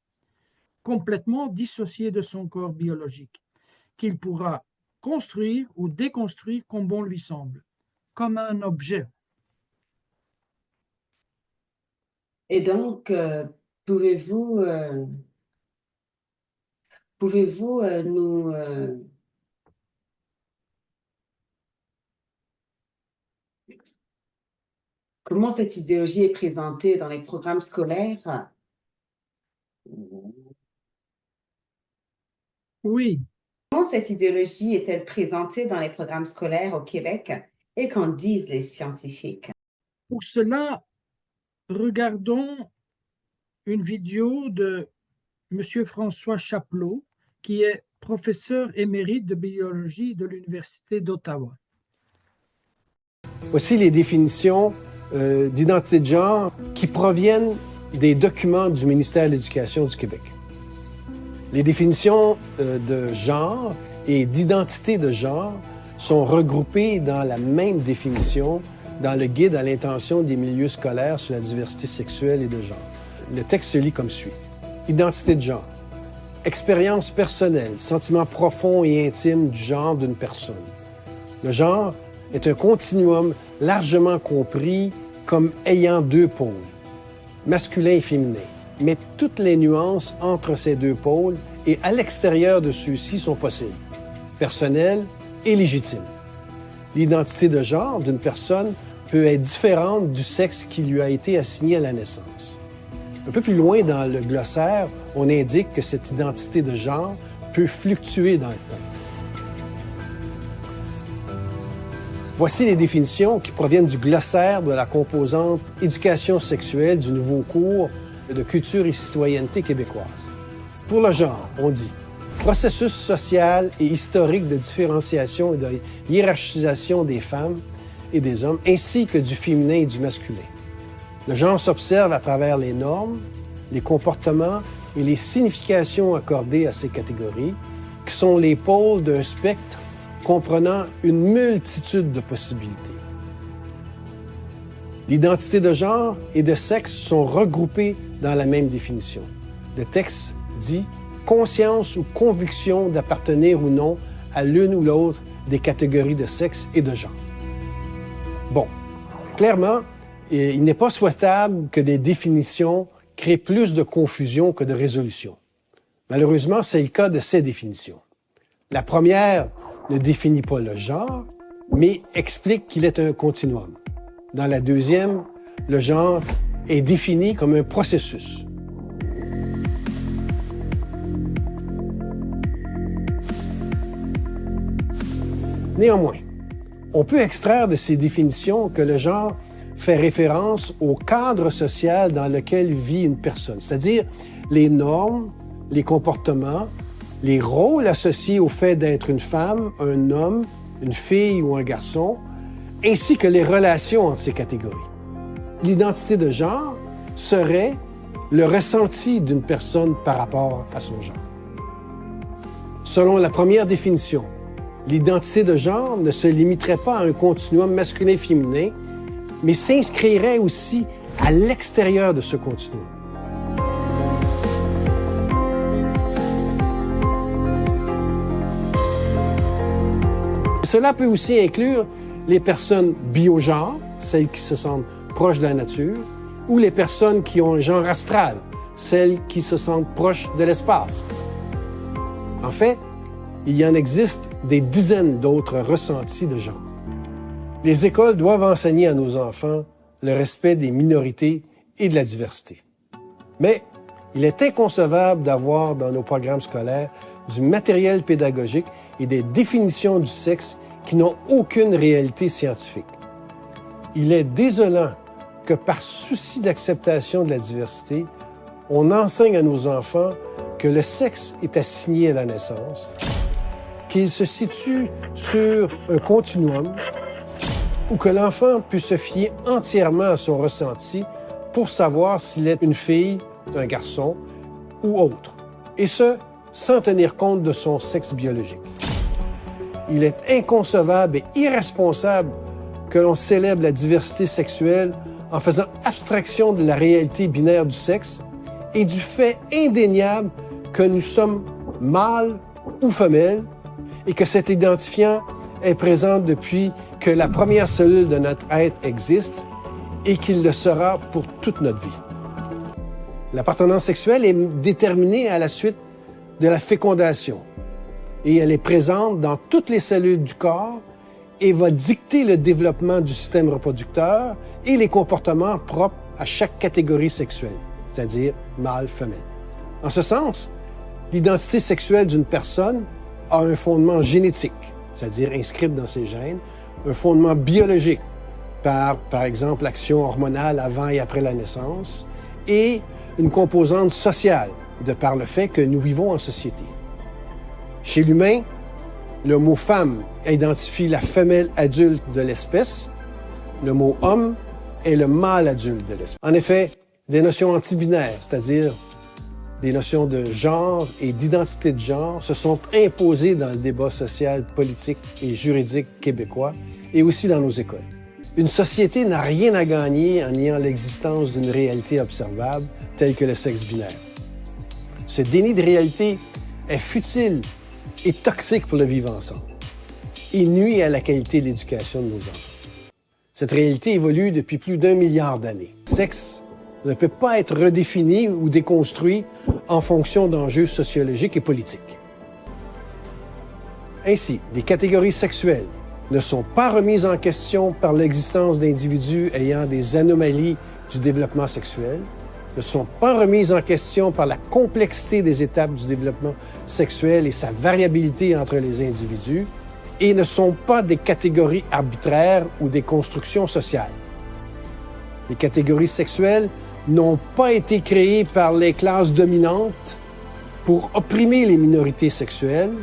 complètement dissocié de son corps biologique, qu'il pourra construire ou déconstruire comme bon lui semble, comme un objet. Et donc, pouvez-vous nous... comment cette idéologie est présentée dans les programmes scolaires? Oui. Comment cette idéologie est-elle présentée dans les programmes scolaires au Québec et qu'en disent les scientifiques? Pour cela, regardons une vidéo de M. François Chapelot, qui est professeur émérite de biologie de l'Université d'Ottawa. Voici les définitions d'identité de genre qui proviennent des documents du ministère de l'Éducation du Québec. Les définitions de genre et d'identité de genre sont regroupées dans la même définition dans le guide à l'intention des milieux scolaires sur la diversité sexuelle et de genre. Le texte se lit comme suit. Identité de genre. Expérience personnelle, sentiment profond et intime du genre d'une personne. Le genre est un continuum largement compris comme ayant deux pôles, masculin et féminin. Mais toutes les nuances entre ces deux pôles et à l'extérieur de ceux-ci sont possibles, personnelles et légitimes. L'identité de genre d'une personne peut être différente du sexe qui lui a été assigné à la naissance. Un peu plus loin dans le glossaire, on indique que cette identité de genre peut fluctuer dans le temps. Voici les définitions qui proviennent du glossaire de la composante éducation sexuelle du nouveau cours de culture et citoyenneté québécoise. Pour le genre, on dit processus social et historique de différenciation et de hiérarchisation des femmes et des hommes, ainsi que du féminin et du masculin. Le genre s'observe à travers les normes, les comportements et les significations accordées à ces catégories, qui sont les pôles d'un spectre comprenant une multitude de possibilités. L'identité de genre et de sexe sont regroupées dans la même définition. Le texte dit « conscience ou conviction d'appartenir ou non à l'une ou l'autre des catégories de sexe et de genre ». Bon, clairement, il n'est pas souhaitable que des définitions créent plus de confusion que de résolution. Malheureusement, c'est le cas de ces définitions. La première ne définit pas le genre, mais explique qu'il est un continuum. Dans la deuxième, le genre est défini comme un processus. Néanmoins, On peut extraire de ces définitions que le genre fait référence au cadre social dans lequel vit une personne, c'est-à-dire les normes, les comportements, les rôles associés au fait d'être une femme, un homme, une fille ou un garçon, ainsi que les relations entre ces catégories. L'identité de genre serait le ressenti d'une personne par rapport à son genre. Selon la première définition, l'identité de genre ne se limiterait pas à un continuum masculin-féminin, mais s'inscrirait aussi à l'extérieur de ce continuum. Cela peut aussi inclure les personnes biogenres, celles qui se sentent proches de la nature, ou les personnes qui ont un genre astral, celles qui se sentent proches de l'espace. En fait, il y en existe des dizaines d'autres ressentis de genre. Les écoles doivent enseigner à nos enfants le respect des minorités et de la diversité. Mais il est inconcevable d'avoir dans nos programmes scolaires du matériel pédagogique et des définitions du sexe qui n'ont aucune réalité scientifique. Il est désolant que par souci d'acceptation de la diversité, on enseigne à nos enfants que le sexe est assigné à la naissance, qu'il se situe sur un continuum ou que l'enfant peut se fier entièrement à son ressenti pour savoir s'il est une fille, un garçon ou autre, et ce, sans tenir compte de son sexe biologique. Il est inconcevable et irresponsable que l'on célèbre la diversité sexuelle en faisant abstraction de la réalité binaire du sexe et du fait indéniable que nous sommes mâles ou femelles et que cet identifiant est présent depuis que la première cellule de notre être existe et qu'il le sera pour toute notre vie. L'appartenance sexuelle est déterminée à la suite de la fécondation et elle est présente dans toutes les cellules du corps et va dicter le développement du système reproducteur et les comportements propres à chaque catégorie sexuelle, c'est-à-dire mâle, femelle. En ce sens, l'identité sexuelle d'une personne a un fondement génétique, c'est-à-dire inscrite dans ses gènes, un fondement biologique par exemple, l'action hormonale avant et après la naissance, et une composante sociale, de par le fait que nous vivons en société. Chez l'humain, le mot « femme » identifie la femelle adulte de l'espèce, le mot « homme » est le mâle adulte de l'espèce. En effet, des notions antibinaires, c'est-à-dire des notions de genre et d'identité de genre, se sont imposées dans le débat social, politique et juridique québécois et aussi dans nos écoles. Une société n'a rien à gagner en niant l'existence d'une réalité observable telle que le sexe binaire. Ce déni de réalité est futile et toxique pour le vivre ensemble et nuit à la qualité de l'éducation de nos enfants. Cette réalité évolue depuis plus d'1 milliard d'années. Le sexe ne peut pas être redéfini ou déconstruit en fonction d'enjeux sociologiques et politiques. Ainsi, les catégories sexuelles ne sont pas remises en question par l'existence d'individus ayant des anomalies du développement sexuel, ne sont pas remises en question par la complexité des étapes du développement sexuel et sa variabilité entre les individus, et ne sont pas des catégories arbitraires ou des constructions sociales. Les catégories sexuelles n'ont pas été créées par les classes dominantes pour opprimer les minorités sexuelles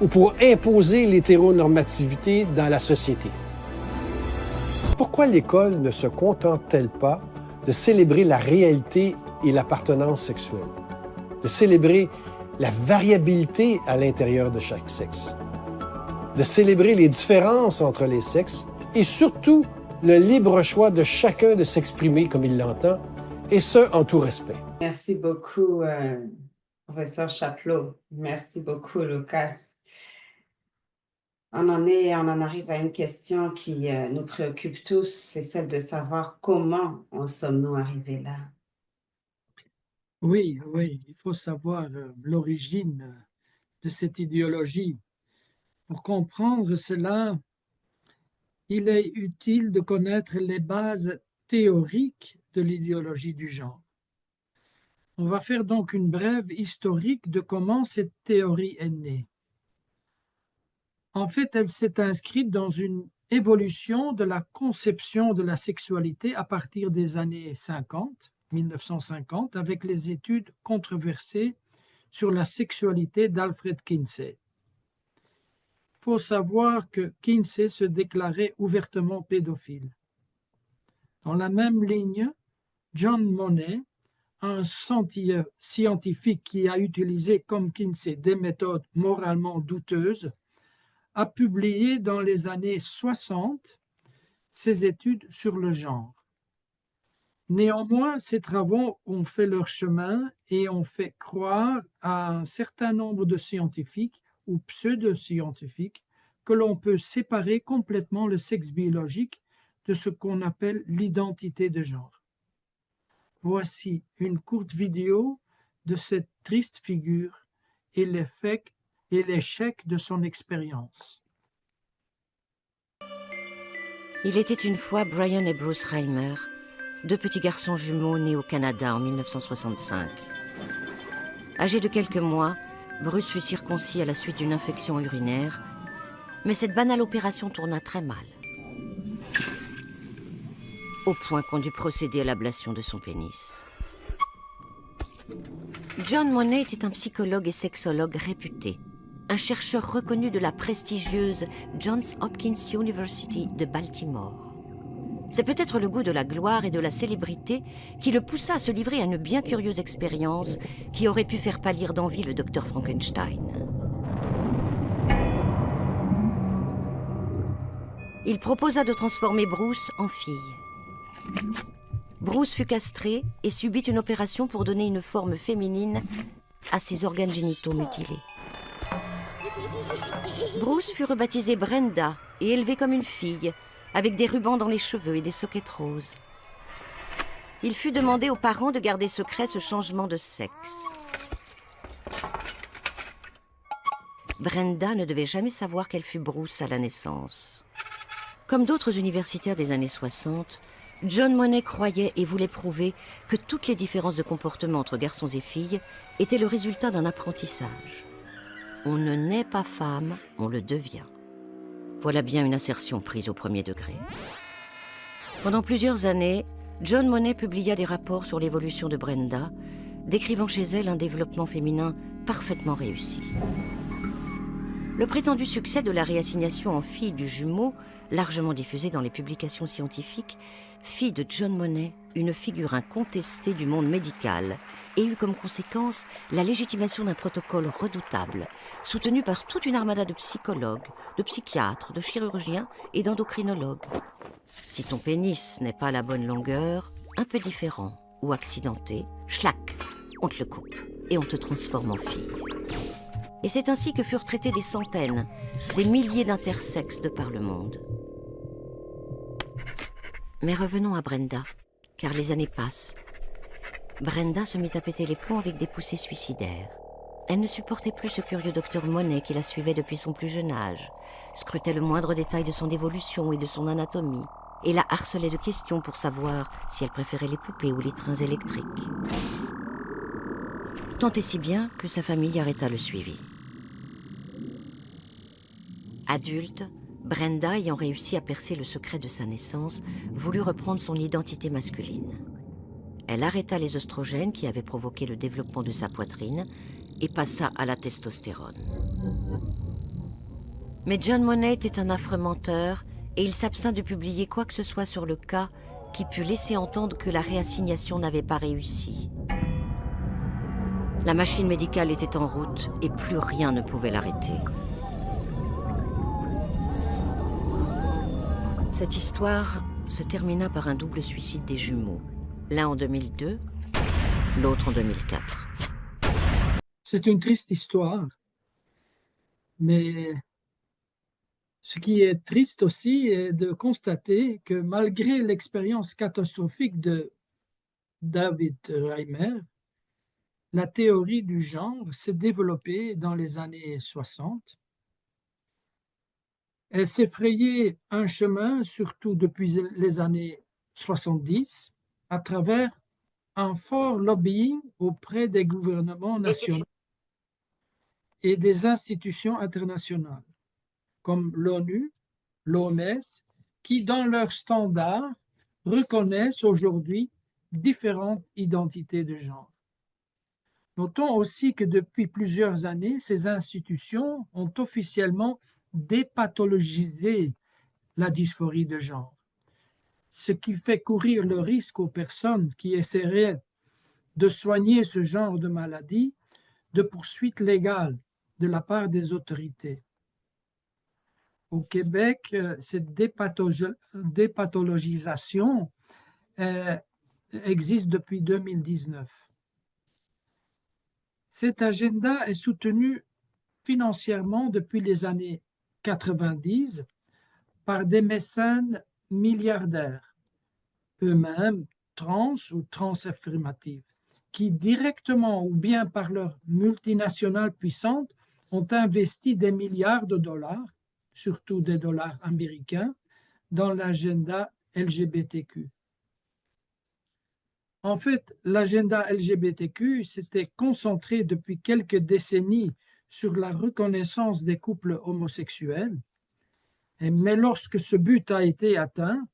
ou pour imposer l'hétéronormativité dans la société. Pourquoi l'école ne se contente-t-elle pas de célébrer la réalité et l'appartenance sexuelle, de célébrer la variabilité à l'intérieur de chaque sexe, de célébrer les différences entre les sexes et surtout le libre choix de chacun de s'exprimer comme il l'entend, et ce, en tout respect. Merci beaucoup, professeur Chapelot. Merci beaucoup, Lucas. On en arrive à une question qui nous préoccupe tous, c'est celle de savoir comment en sommes-nous arrivés là. Oui, il faut savoir l'origine de cette idéologie. Pour comprendre cela, il est utile de connaître les bases théoriques de l'idéologie du genre. On va faire donc une brève historique de comment cette théorie est née. En fait, elle s'est inscrite dans une évolution de la conception de la sexualité à partir des années 1950, avec les études controversées sur la sexualité d'Alfred Kinsey. Il faut savoir que Kinsey se déclarait ouvertement pédophile. Dans la même ligne, John Money, un scientifique qui a utilisé comme Kinsey des méthodes moralement douteuses, a publié dans les années 60 ses études sur le genre. Néanmoins, ces travaux ont fait leur chemin et ont fait croire à un certain nombre de scientifiques ou pseudo-scientifiques que l'on peut séparer complètement le sexe biologique de ce qu'on appelle l'identité de genre. Voici une courte vidéo de cette triste figure et l'échec de son expérience. Il était une fois Brian et Bruce Reimer, deux petits garçons jumeaux nés au Canada en 1965. Âgé de quelques mois, Bruce fut circoncis à la suite d'une infection urinaire, mais cette banale opération tourna très mal, au point qu'on dut procéder à l'ablation de son pénis. John Money était un psychologue et sexologue réputé, un chercheur reconnu de la prestigieuse Johns Hopkins University de Baltimore. C'est peut-être le goût de la gloire et de la célébrité qui le poussa à se livrer à une bien curieuse expérience qui aurait pu faire pâlir d'envie le docteur Frankenstein. Il proposa de transformer Bruce en fille. Bruce fut castré et subit une opération pour donner une forme féminine à ses organes génitaux mutilés. Bruce fut rebaptisé Brenda et élevé comme une fille, avec des rubans dans les cheveux et des soquettes roses. Il fut demandé aux parents de garder secret ce changement de sexe. Brenda ne devait jamais savoir qu'elle fut Bruce à la naissance. Comme d'autres universitaires des années 60, John Money croyait et voulait prouver que toutes les différences de comportement entre garçons et filles étaient le résultat d'un apprentissage. On ne naît pas femme, on le devient. Voilà bien une assertion prise au premier degré. Pendant plusieurs années, John Money publia des rapports sur l'évolution de Brenda, décrivant chez elle un développement féminin parfaitement réussi. Le prétendu succès de la réassignation en fille du jumeau, largement diffusé dans les publications scientifiques, fit de John Money une figure incontestée du monde médical et eut comme conséquence la légitimation d'un protocole redoutable, soutenu par toute une armada de psychologues, de psychiatres, de chirurgiens et d'endocrinologues. Si ton pénis n'est pas à la bonne longueur, un peu différent ou accidenté, schlac, on te le coupe et on te transforme en fille. Et c'est ainsi que furent traités des centaines, des milliers d'intersexes de par le monde. Mais revenons à Brenda, car les années passent. Brenda se mit à péter les plombs avec des poussées suicidaires. Elle ne supportait plus ce curieux docteur Money qui la suivait depuis son plus jeune âge, scrutait le moindre détail de son évolution et de son anatomie, et la harcelait de questions pour savoir si elle préférait les poupées ou les trains électriques. Tant et si bien que sa famille arrêta le suivi. Adulte, Brenda, ayant réussi à percer le secret de sa naissance, voulut reprendre son identité masculine. Elle arrêta les oestrogènes qui avaient provoqué le développement de sa poitrine et passa à la testostérone. Mais John Money était un affreux menteur et il s'abstint de publier quoi que ce soit sur le cas qui pût laisser entendre que la réassignation n'avait pas réussi. La machine médicale était en route et plus rien ne pouvait l'arrêter. Cette histoire se termina par un double suicide des jumeaux, l'un en 2002, l'autre en 2004. C'est une triste histoire, mais ce qui est triste aussi est de constater que malgré l'expérience catastrophique de David Reimer, la théorie du genre s'est développée dans les années 60. Elle s'est frayée un chemin, surtout depuis les années 70, à travers un fort lobbying auprès des gouvernements nationaux et des institutions internationales, comme l'ONU, l'OMS, qui, dans leurs standards, reconnaissent aujourd'hui différentes identités de genre. Notons aussi que depuis plusieurs années, ces institutions ont officiellement dépathologisé la dysphorie de genre, ce qui fait courir le risque aux personnes qui essaieraient de soigner ce genre de maladie de poursuites légales de la part des autorités. Au Québec, cette dépathologisation existe depuis 2019. Cet agenda est soutenu financièrement depuis les années 90 par des mécènes milliardaires, eux-mêmes trans ou transaffirmatifs, qui directement ou bien par leurs multinationales puissantes ont investi des milliards de dollars, surtout des dollars américains, dans l'agenda LGBTQ. En fait, l'agenda LGBTQ s'était concentré depuis quelques décennies sur la reconnaissance des couples homosexuels, mais lorsque ce but a été atteint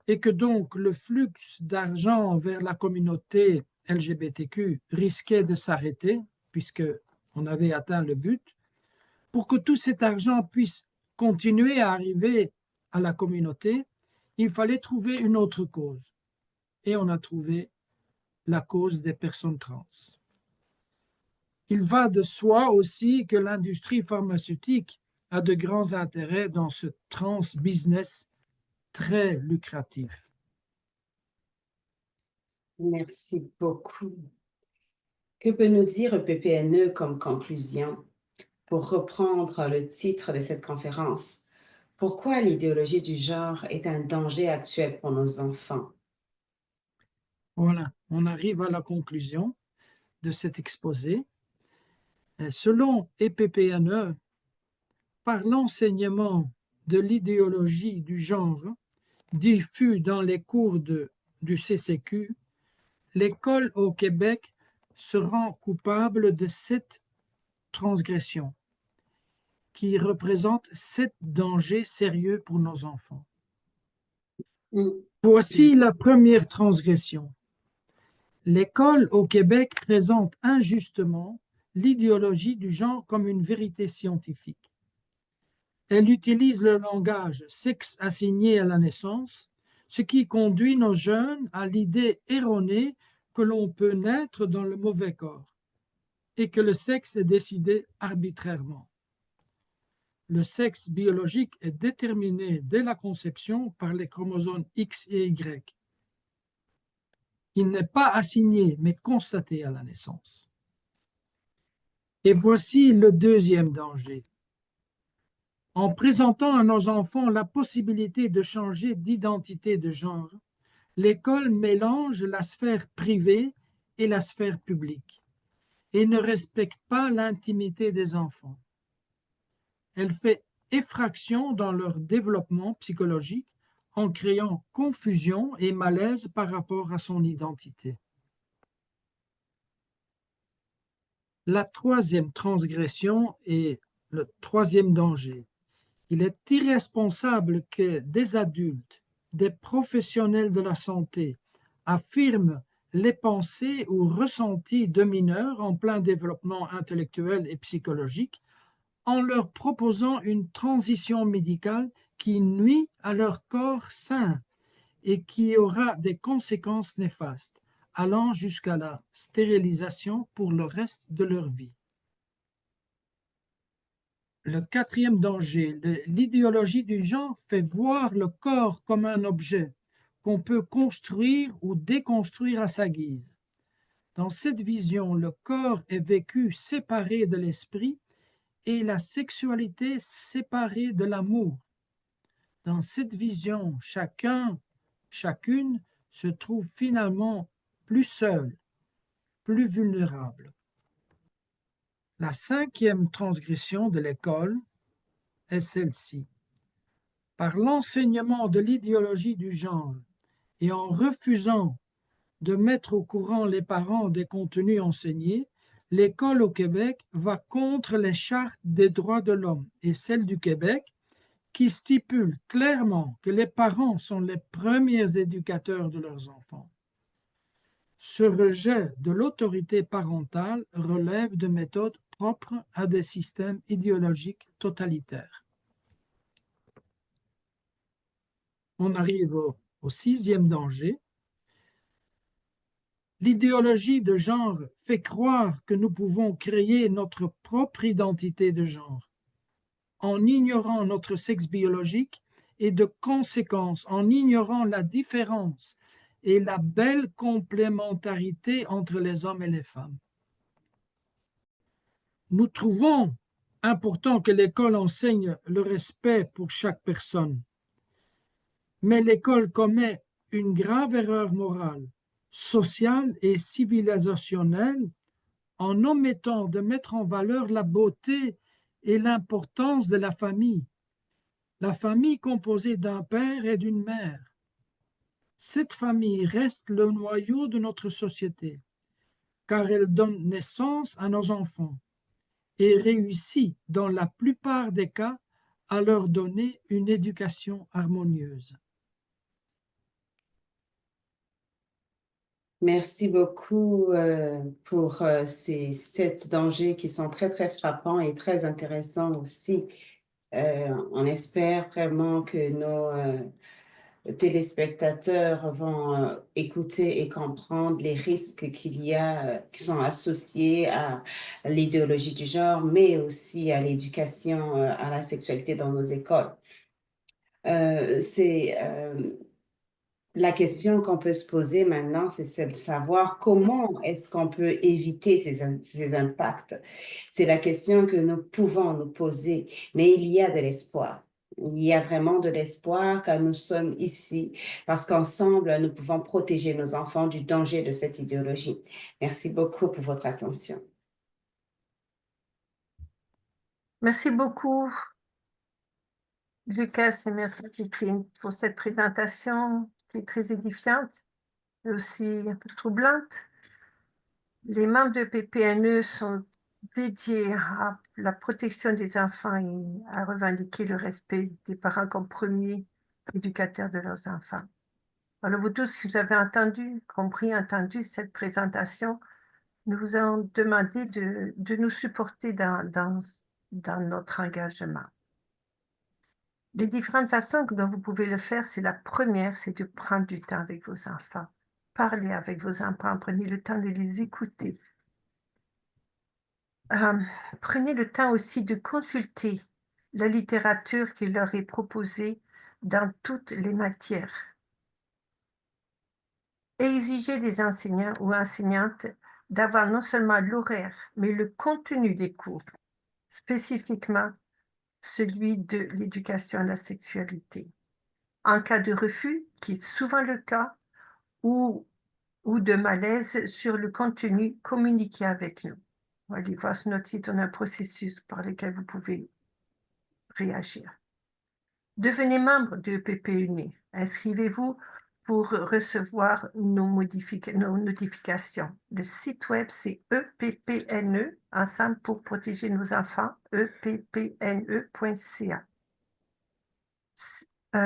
et que donc le flux d'argent vers la communauté LGBTQ risquait de s'arrêter, puisqu'on avait atteint le but, pour que tout cet argent puisse continuer à arriver à la communauté, il fallait trouver une autre cause. Et on a trouvé la cause des personnes trans. Il va de soi aussi que l'industrie pharmaceutique a de grands intérêts dans ce trans business très lucratif. Merci beaucoup. Que peut nous dire PPNE comme conclusion? Pour reprendre le titre de cette conférence, pourquoi l'idéologie du genre est un danger actuel pour nos enfants? Voilà, on arrive à la conclusion de cet exposé. Selon EPPNE, par l'enseignement de l'idéologie du genre diffus dans les cours du CCQ, l'école au Québec se rend coupable de 7 transgressions qui représentent 7 dangers sérieux pour nos enfants. Voici la première transgression. L'école au Québec présente injustement l'idéologie du genre comme une vérité scientifique. Elle utilise le langage sexe assigné à la naissance, ce qui conduit nos jeunes à l'idée erronée que l'on peut naître dans le mauvais corps et que le sexe est décidé arbitrairement. Le sexe biologique est déterminé dès la conception par les chromosomes X et Y. Il n'est pas assigné, mais constaté à la naissance. Et voici le deuxième danger. En présentant à nos enfants la possibilité de changer d'identité de genre, l'école mélange la sphère privée et la sphère publique et ne respecte pas l'intimité des enfants. Elle fait effraction dans leur développement psychologique en créant confusion et malaise par rapport à son identité. La troisième transgression est le troisième danger. Il est irresponsable que des adultes, des professionnels de la santé affirment les pensées ou ressentis de mineurs en plein développement intellectuel et psychologique en leur proposant une transition médicale qui nuit à leur corps sain et qui aura des conséquences néfastes, allant jusqu'à la stérilisation pour le reste de leur vie. Le quatrième danger, l'idéologie du genre fait voir le corps comme un objet qu'on peut construire ou déconstruire à sa guise. Dans cette vision, le corps est vécu séparé de l'esprit et la sexualité séparée de l'amour. Dans cette vision, chacune se trouve finalement plus seule, plus vulnérable. La cinquième transgression de l'école est celle-ci. Par l'enseignement de l'idéologie du genre et en refusant de mettre au courant les parents des contenus enseignés, l'école au Québec va contre les chartes des droits de l'homme et celles du Québec qui stipule clairement que les parents sont les premiers éducateurs de leurs enfants. Ce rejet de l'autorité parentale relève de méthodes propres à des systèmes idéologiques totalitaires. On arrive au sixième danger. L'idéologie de genre fait croire que nous pouvons créer notre propre identité de genre en ignorant notre sexe biologique et de conséquence en ignorant la différence et la belle complémentarité entre les hommes et les femmes. Nous trouvons important que l'école enseigne le respect pour chaque personne, mais l'école commet une grave erreur morale, sociale et civilisationnelle en omettant de mettre en valeur la beauté et l'importance de la famille composée d'un père et d'une mère. Cette famille reste le noyau de notre société, car elle donne naissance à nos enfants et réussit dans la plupart des cas à leur donner une éducation harmonieuse. Merci beaucoup pour ces 7 dangers qui sont très, très frappants et très intéressants aussi. On espère vraiment que nos téléspectateurs vont écouter et comprendre les risques qu'il y a, qui sont associés à l'idéologie du genre, mais aussi à l'éducation à la sexualité dans nos écoles. La question qu'on peut se poser maintenant, c'est de savoir comment est-ce qu'on peut éviter ces impacts. C'est la question que nous pouvons nous poser, mais il y a de l'espoir. Il y a vraiment de l'espoir car nous sommes ici parce qu'ensemble, nous pouvons protéger nos enfants du danger de cette idéologie. Merci beaucoup pour votre attention. Merci beaucoup, Lucas, et merci, Titine, pour cette présentation qui est très édifiante et aussi un peu troublante. Les membres de PPNE sont dédiés à la protection des enfants et à revendiquer le respect des parents comme premiers éducateurs de leurs enfants. Alors vous tous, si vous avez entendu cette présentation, nous vous avons demandé de nous supporter dans notre engagement. Les différentes façons dont vous pouvez le faire, c'est la première, c'est de prendre du temps avec vos enfants. Parlez avec vos enfants, prenez le temps de les écouter. Prenez le temps aussi de consulter la littérature qui leur est proposée dans toutes les matières. Et exigez des enseignants ou enseignantes d'avoir non seulement l'horaire, mais le contenu des cours, spécifiquement celui de l'éducation à la sexualité. En cas de refus, qui est souvent le cas, ou de malaise sur le contenu, communiquez avec nous. On va aller voir sur notre site, on a un processus par lequel vous pouvez réagir. Devenez membre de EPPUNE. Inscrivez-vous pour recevoir nos notifications. Le site web, c'est EPPNE, Ensemble pour protéger nos enfants, eppne.ca.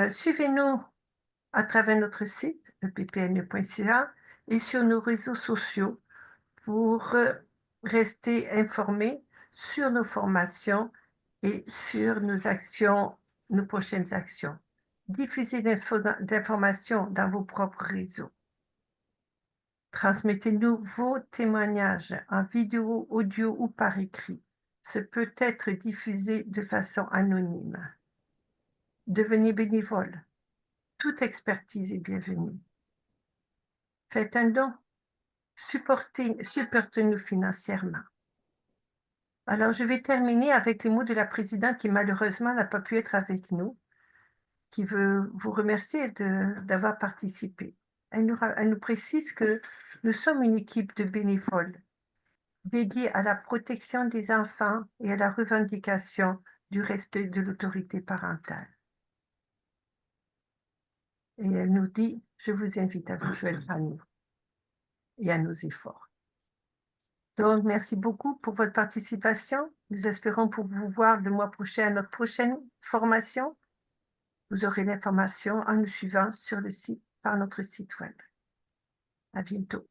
Suivez-nous à travers notre site, eppne.ca, et sur nos réseaux sociaux pour rester informés sur nos formations et sur nos actions, nos prochaines actions. Diffusez d'informations dans vos propres réseaux. Transmettez-nous vos témoignages en vidéo, audio ou par écrit. Ce peut être diffusé de façon anonyme. Devenez bénévole. Toute expertise est bienvenue. Faites un don. Supportez-nous financièrement. Alors, je vais terminer avec les mots de la présidente qui malheureusement n'a pas pu être avec nous, qui veut vous remercier d'avoir participé. Elle nous précise que nous sommes une équipe de bénévoles dédiée à la protection des enfants et à la revendication du respect de l'autorité parentale. Et elle nous dit, je vous invite à vous joindre à nous et à nos efforts. Donc, merci beaucoup pour votre participation. Nous espérons pour vous voir le mois prochain à notre prochaine formation. Vous aurez l'information en nous suivant sur le site, par notre site web. À bientôt.